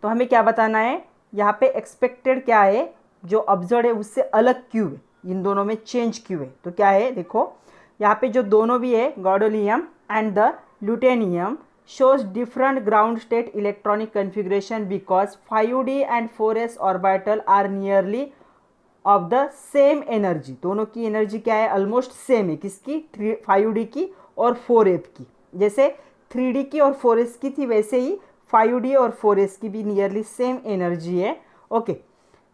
S1: तो हमें क्या बताना है, यहाँ पे एक्सपेक्टेड क्या है, जो ऑब्जर्व है उससे अलग क्यों है, इन दोनों में चेंज क्यों है। तो क्या है, देखो यहाँ पे जो दोनों भी है, gadolinium and the lutetium shows different ground state electronic configuration because 5d and 4s orbital are nearly of the same energy। दोनों की एनर्जी क्या है, ऑलमोस्ट सेम है, किसकी, 5d की और 4f की। जैसे 3d की और 4s की थी, वैसे ही 5d और 4s की भी नियरली सेम एनर्जी है। ओके,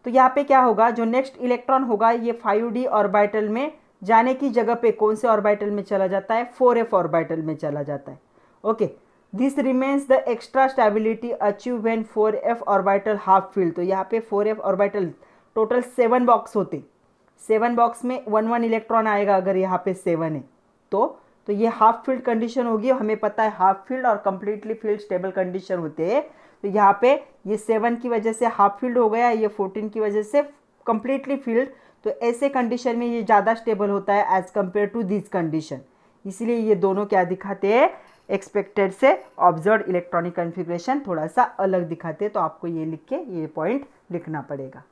S1: तो यहाँ पे क्या होगा, जो नेक्स्ट इलेक्ट्रॉन होगा ये 5d ऑर्बिटल में जाने की जगह पे कौन से ऑर्बिटल में चला जाता है, 4f ऑर्बिटल में चला जाता है। Okay, this remains the extra stability achieve when 4f orbital half field. तो यहाँ पे 4f ऑर्बिटल टोटल 7 बॉक्स होते, 7 बॉक्स में 1 इलेक्ट्रॉन आएगा, अगर यहाँ पे 7 है तो ये हाफ फील्ड कंडीशन होगी। हमें पता है हाफ फील्ड और कंप्लीटली फील्ड स्टेबल कंडीशन होते हैं। तो यहाँ पे ये 7 की वजह से हाफ फील्ड हो गया, ये 14 की वजह से कंप्लीटली फील्ड। तो ऐसे कंडीशन में ये ज़्यादा स्टेबल होता है as compare to this condition, इसलिए ये दोनों क्या दिखाते हैं, एक्सपेक्टेड से ऑब्जर्व इलेक्ट्रॉनिक कन्फिग्रेशन थोड़ा सा अलग दिखाते हैं। तो आपको ये लिख के ये पॉइंट लिखना पड़ेगा।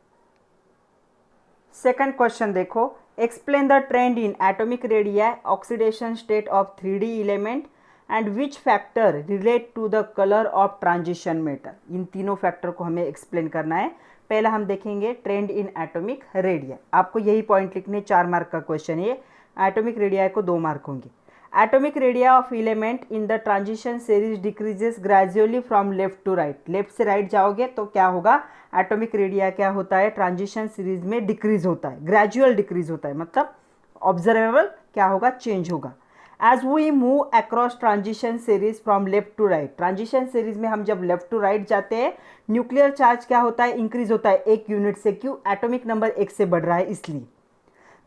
S1: सेकंड क्वेश्चन देखो, explain the trend in atomic radii oxidation state of 3d element and which factor relate to the colour of transition metal. इन तीनों फैक्टर को हमें एक्सप्लेन करना है। पहला हम देखेंगे ट्रेंड इन एटॉमिक रेडिया, आपको यही पॉइंट लिखने, 4 मार्क का क्वेश्चन है। एटॉमिक रेडिया को 2 मार्क होंगे। Atomic radii of element in the transition series decreases gradually from left to right. Left से राइट जाओगे तो क्या होगा, एटॉमिक रेडिया क्या होता है, ट्रांजिशन सीरीज में डिक्रीज होता है, ग्रेजुअल डिक्रीज होता है, मतलब ऑब्जर्वेबल क्या होगा, चेंज होगा। As we move across transition series from left to right, transition series में हम जब लेफ्ट टू राइट जाते हैं, न्यूक्लियर चार्ज क्या होता है, इंक्रीज होता है 1 यूनिट से। क्यों, एटॉमिक नंबर 1 से बढ़ रहा है इसलिए।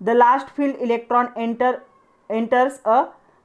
S1: The last field electron enters a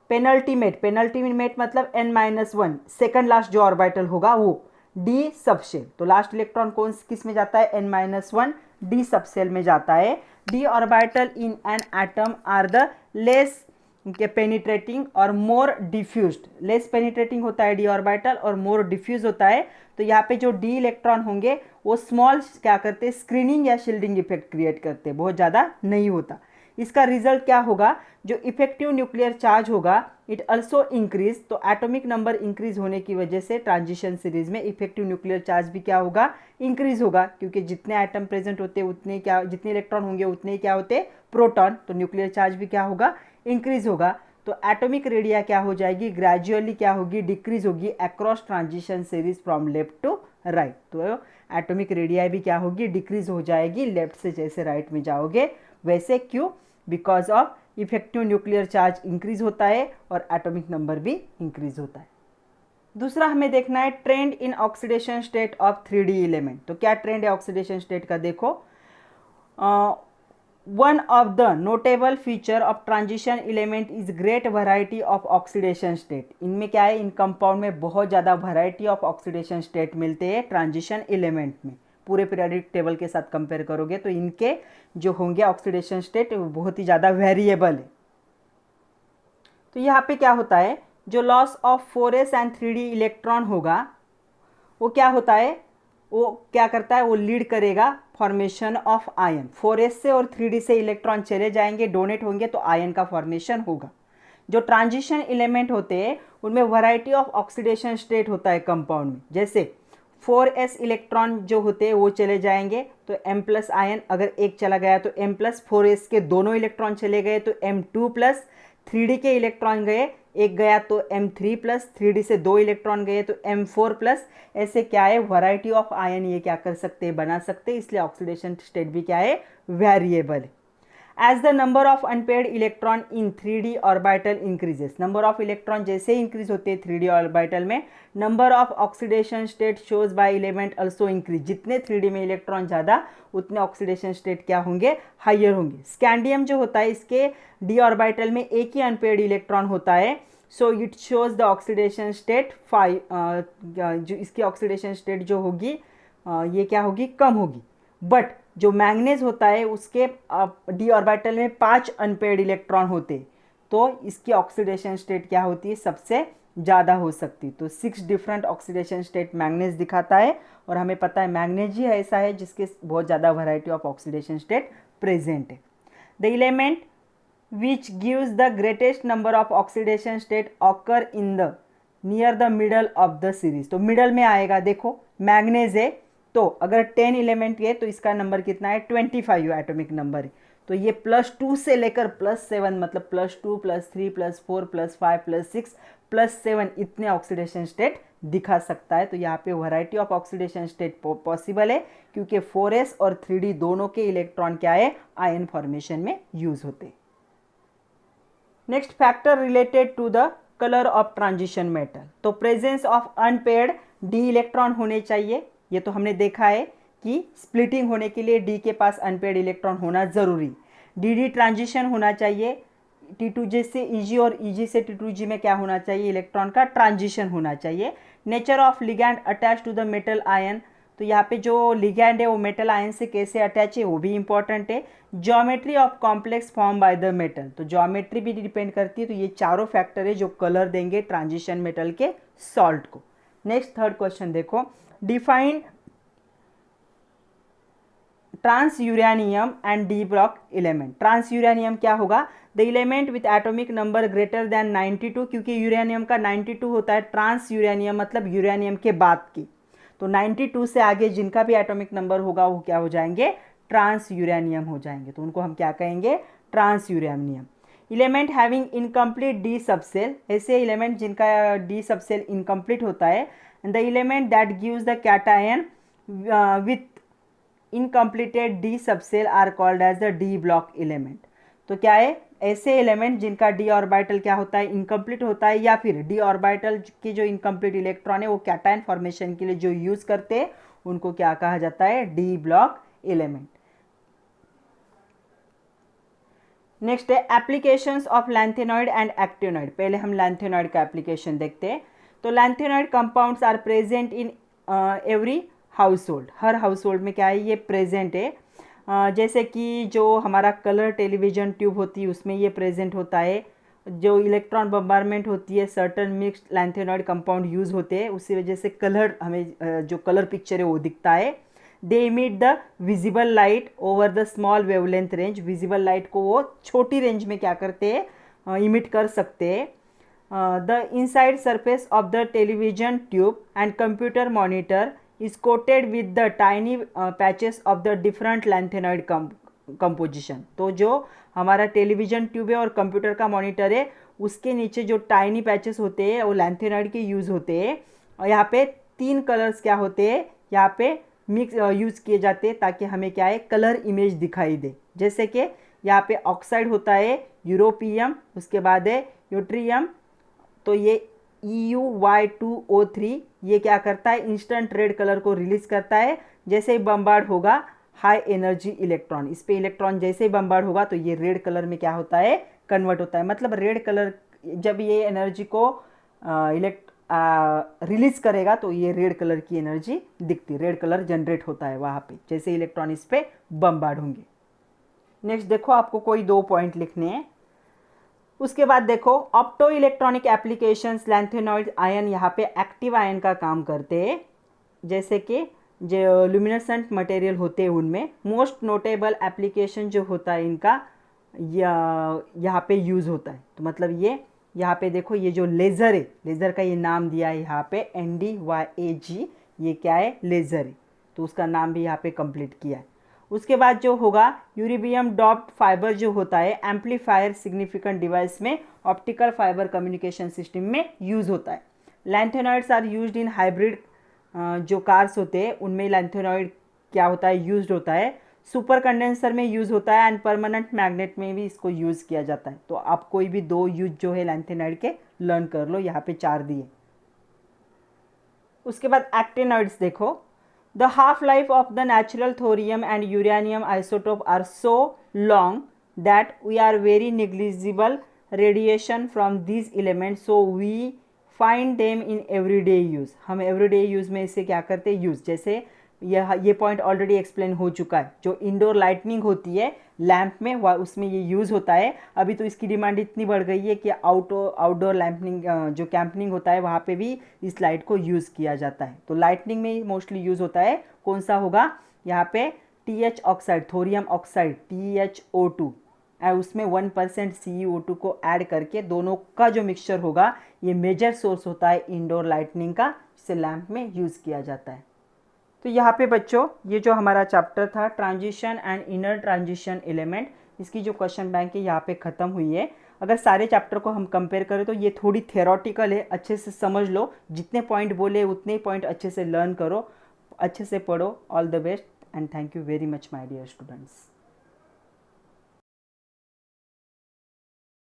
S1: penultimate, penultimate मतलब n-1, सेकंड लास्ट जो ऑर्बिटल होगा वो डी सबसेल। तो लास्ट इलेक्ट्रॉन कौन किस में जाता है, n-1 डी सबसेल में जाता है। D orbital in an atom are the less penetrating और मोर डिफ्यूज्ड। लेस पेनिट्रेटिंग होता है डी ऑर्बिटल और मोर डिफ्यूज होता है। तो यहाँ पे जो डी इलेक्ट्रॉन होंगे वो स्मॉल क्या करते हैं, स्क्रीनिंग या शील्डिंग इफेक्ट क्रिएट करते हैं, बहुत ज़्यादा नहीं होता। इसका रिजल्ट क्या होगा, जो इफेक्टिव न्यूक्लियर चार्ज होगा इट अल्सो इंक्रीज। तो एटॉमिक नंबर इंक्रीज होने की वजह से ट्रांजिशन सीरीज में इफेक्टिव न्यूक्लियर चार्ज भी क्या होगा, इंक्रीज होगा, क्योंकि जितने एटम प्रेजेंट होते हैं उतने क्या, जितने इलेक्ट्रॉन होंगे उतने क्या होते हैं, प्रोटॉन। तो न्यूक्लियर चार्ज भी क्या होगा, इंक्रीज होगा। तो एटॉमिक रेडिया क्या हो जाएगी, ग्रेजुअली क्या होगी, डिक्रीज होगी across transition series from left to right. तो एटॉमिक रेडिया भी क्या होगी, डिक्रीज हो जाएगी लेफ्ट से जैसे राइट में जाओगे वैसे। क्यों, because of effective nuclear charge increase होता है और एटॉमिक नंबर भी इंक्रीज होता है। दूसरा हमें देखना है trend in oxidation state of 3D element. तो क्या ट्रेंड है ऑक्सीडेशन स्टेट का, देखो one of the notable feature of transition element is great variety of oxidation state. इनमें क्या है, इन कंपाउंड में बहुत ज़्यादा वैरायटी ऑफ ऑक्सीडेशन स्टेट मिलते हैं ट्रांजिशन एलिमेंट में। पूरे पीरियोडिक टेबल के साथ कंपेयर करोगे तो इनके जो होंगे ऑक्सीडेशन स्टेट वो बहुत ही ज़्यादा वेरिएबल है। तो यहाँ पे क्या होता है, जो loss of 4s and 3d electron होगा वो क्या होता है, वो क्या करता है, वो लीड करेगा फॉर्मेशन ऑफ आयन। 4s से और 3d से इलेक्ट्रॉन चले जाएंगे, डोनेट होंगे तो आयन का फॉर्मेशन होगा। जो ट्रांजिशन एलिमेंट होते हैं उनमें वैरायटी ऑफ ऑक्सीडेशन स्टेट होता है कंपाउंड में। जैसे 4s इलेक्ट्रॉन जो होते हैं वो चले जाएंगे तो M+ आयन, अगर एक चला गया तो M+, 4s के दोनों इलेक्ट्रॉन चले गए तो M2+, 3d के इलेक्ट्रॉन गए, एक गया तो M3+, 3d से 2 इलेक्ट्रॉन गए तो M4+। ऐसे क्या है, वैरायटी ऑफ आयन ये क्या कर सकते हैं, बना सकते हैं, इसलिए ऑक्सीडेशन स्टेट भी क्या है, वेरिएबल है। As the number of unpaired electron in 3D orbital increases. Number of electron जैसे इंक्रीज होते हैं 3D ऑर्बिटल में, number of oxidation state shows by element also increase. जितने 3D में इलेक्ट्रॉन ज़्यादा उतने ऑक्सीडेशन स्टेट क्या होंगे, हाइयर होंगे। स्कैंडियम जो होता है इसके डी ऑर्बिटल में एक ही अनपेयर्ड इलेक्ट्रॉन होता है, so it shows the oxidation state 5। जो इसकी ऑक्सीडेशन स्टेट जो होगी ये क्या होगी, कम होगी। बट जो मैंगनीज होता है उसके डी ऑर्बिटल में 5 अनपेयर्ड इलेक्ट्रॉन होते, तो इसकी ऑक्सीडेशन स्टेट क्या होती है, सबसे ज़्यादा हो सकती। तो 6 डिफरेंट ऑक्सीडेशन स्टेट मैंगनीज दिखाता है और हमें पता है मैंगनीज ही ऐसा है जिसके बहुत ज़्यादा variety of oxidation state present है। The element which gives the greatest number of oxidation state occur in the near the middle of the series। तो मिडल में आएगा, देखो मैग्नेज है तो अगर 10 एलिमेंट है तो इसका नंबर कितना है, 25 एटॉमिक नंबर है। तो ये +2 से लेकर +7 मतलब +2 +3 +4 +5 +6 +7 इतने ऑक्सीडेशन स्टेट दिखा सकता है। तो यहाँ पे variety of oxidation state possible है क्योंकि 4s और 3d दोनों के इलेक्ट्रॉन क्या है, आयन फॉर्मेशन में यूज होते हैं। Next factor related to the colour of transition metal. तो presence of unpaired d electron होने चाहिए। ये तो हमने देखा है कि स्प्लिटिंग होने के लिए डी के पास अनपेयर्ड इलेक्ट्रॉन होना जरूरी। डी ट्रांजिशन होना चाहिए, T2J से Eg और Eg से T2G में क्या होना चाहिए, इलेक्ट्रॉन का ट्रांजिशन होना चाहिए। Nature of ligand attach to the metal ion. तो यहाँ पे जो लिगैंड है वो मेटल आयन से कैसे अटैच है वो भी इंपॉर्टेंट है। Geometry of complex form by the metal. तो ज्योमेट्री भी डिपेंड करती है। तो ये चारों फैक्टर है जो कलर देंगे ट्रांजिशन मेटल के सॉल्ट को। नेक्स्ट थर्ड क्वेश्चन देखो, define transuranium and d block element. Transuranium क्या होगा, the element with atomic number greater than 92, क्योंकि यूरेनियम का 92 होता है। ट्रांस यूरेनियम मतलब यूरेनियम के बाद की, तो 92 से आगे जिनका भी एटॉमिक नंबर होगा वो क्या हो जाएंगे, ट्रांस यूरेनियम हो जाएंगे। तो उनको हम क्या कहेंगे, transuranium. Element having incomplete d subshell, ऐसे एलिमेंट जिनका डी सबसेल इनकम्प्लीट होता है। The element that gives the cation with incompleted d subshell are called as the d block element. तो क्या है, ऐसे एलिमेंट जिनका डी ऑर्बिटल क्या होता है, इनकम्प्लीट होता है, या फिर डी ऑर्बिटल के जो इनकम्प्लीट इलेक्ट्रॉन है वो कैटायन फॉर्मेशन के लिए जो यूज करते हैं उनको क्या कहा जाता है, डी ब्लॉक एलिमेंट। नेक्स्ट है applications of lanthanoid and actinoid. पहले हम लैंथेनॉइड का एप्लीकेशन देखते हैं। तो lanthanoid compounds are present in every household, हर हाउस होल्ड में क्या है ये प्रेजेंट है। जैसे कि जो हमारा कलर टेलीविज़न ट्यूब होती है उसमें ये प्रेजेंट होता है। जो इलेक्ट्रॉन बम्बारमेंट होती है, certain mixed lanthanoid compound use होते हैं, उसी वजह से कलर हमें जो कलर पिक्चर है वो दिखता है। They emit the visible light over the small wavelength range, visible light को वो छोटी रेंज में क्या करते हैं, इमिट कर सकते हैं। The inside surface of the television tube and computer monitor is coated with the tiny patches of the different lanthanide composition। तो जो हमारा टेलीविज़न ट्यूब है और कंप्यूटर का मॉनिटर है उसके नीचे जो टाइनी पैचेस होते हैं वो लैंथेनॉइड के यूज़ होते हैं। और यहाँ पे 3 कलर्स क्या होते हैं यहाँ पे मिक्स यूज़ किए जाते हैं ताकि हमें क्या है कलर इमेज दिखाई दे। जैसे कि यहाँ पे ऑक्साइड होता है यूरोपियम, उसके बाद है यूट्रियम, तो ये EuY2O3 ये क्या करता है इंस्टेंट रेड कलर को रिलीज करता है। जैसे ही बम्बार्ड होगा हाई एनर्जी इलेक्ट्रॉन, इस पे इलेक्ट्रॉन जैसे ही बम्बार्ड होगा तो ये रेड कलर में क्या होता है कन्वर्ट होता है। मतलब रेड कलर जब ये एनर्जी को रिलीज करेगा तो ये रेड कलर की एनर्जी दिखती, रेड कलर जनरेट होता है वहाँ पे जैसे इलेक्ट्रॉन इस पे बम्बार्ड होंगे। नेक्स्ट देखो आपको कोई 2 पॉइंट लिखने हैं। उसके बाद देखो opto electronic applications, lanthanoid ion यहाँ पे एक्टिव आयन का काम करते हैं। जैसे कि जो ल्यूमिनेसेंट मटेरियल होते हैं उनमें मोस्ट नोटेबल एप्लीकेशन जो होता है इनका यहाँ पे यूज़ होता है। तो मतलब ये यहाँ पे देखो ये जो लेज़र है, लेज़र का ये नाम दिया है यहाँ पे NDYAG, ये क्या है लेज़र है, तो उसका नाम भी यहाँ पे कंप्लीट किया है। उसके बाद जो होगा यूरेनियम डॉप्ड फाइबर जो होता है एम्पलीफायर सिग्निफिकेंट डिवाइस में ऑप्टिकल फाइबर कम्युनिकेशन सिस्टम में यूज़ होता है। Lanthanoids are used in hybrid, जो कार्स होते हैं उनमें लैंथेनॉइड क्या होता है यूज्ड होता है। सुपर कंडेंसर में यूज़ होता है एंड परमानेंट मैग्नेट में भी इसको यूज़ किया जाता है। तो आप कोई भी 2 यूज जो है लैंथेनॉइड के लर्न कर लो, यहाँ पे 4 दिए। उसके बाद एक्टिनॉइड्स देखो, the half-life of the natural thorium and uranium isotope are so long that we are very negligible radiation from these elements, so we find them in everyday use। हम everyday use में इसे क्या करते हैं use. जैसे ये point already explain हो चुका है। जो इंडोर लाइटनिंग होती है लैंप में उसमें ये यूज़ होता है। अभी तो इसकी डिमांड इतनी बढ़ गई है कि आउटडोर लैंपनिंग जो कैंपनिंग होता है वहाँ पे भी इस लाइट को यूज़ किया जाता है। तो लाइटनिंग में मोस्टली यूज़ होता है। कौन सा होगा यहाँ पे TH oxide, thorium oxide THO2, और उसमें 1% CuO2 को ऐड करके दोनों का जो मिक्सचर होगा ये मेजर सोर्स होता है इंडोर लाइटनिंग का, जिसे लैंप में यूज़ किया जाता है। तो यहाँ पे बच्चों ये जो हमारा चैप्टर था transition and inner transition element, इसकी जो क्वेश्चन बैंक है यहाँ पे ख़त्म हुई है। अगर सारे चैप्टर को हम कंपेयर करें तो ये थोड़ी थेरोटिकल है, अच्छे से समझ लो, जितने पॉइंट बोले उतने पॉइंट अच्छे से लर्न करो, अच्छे से पढ़ो। All the best and thank you very much my dear students.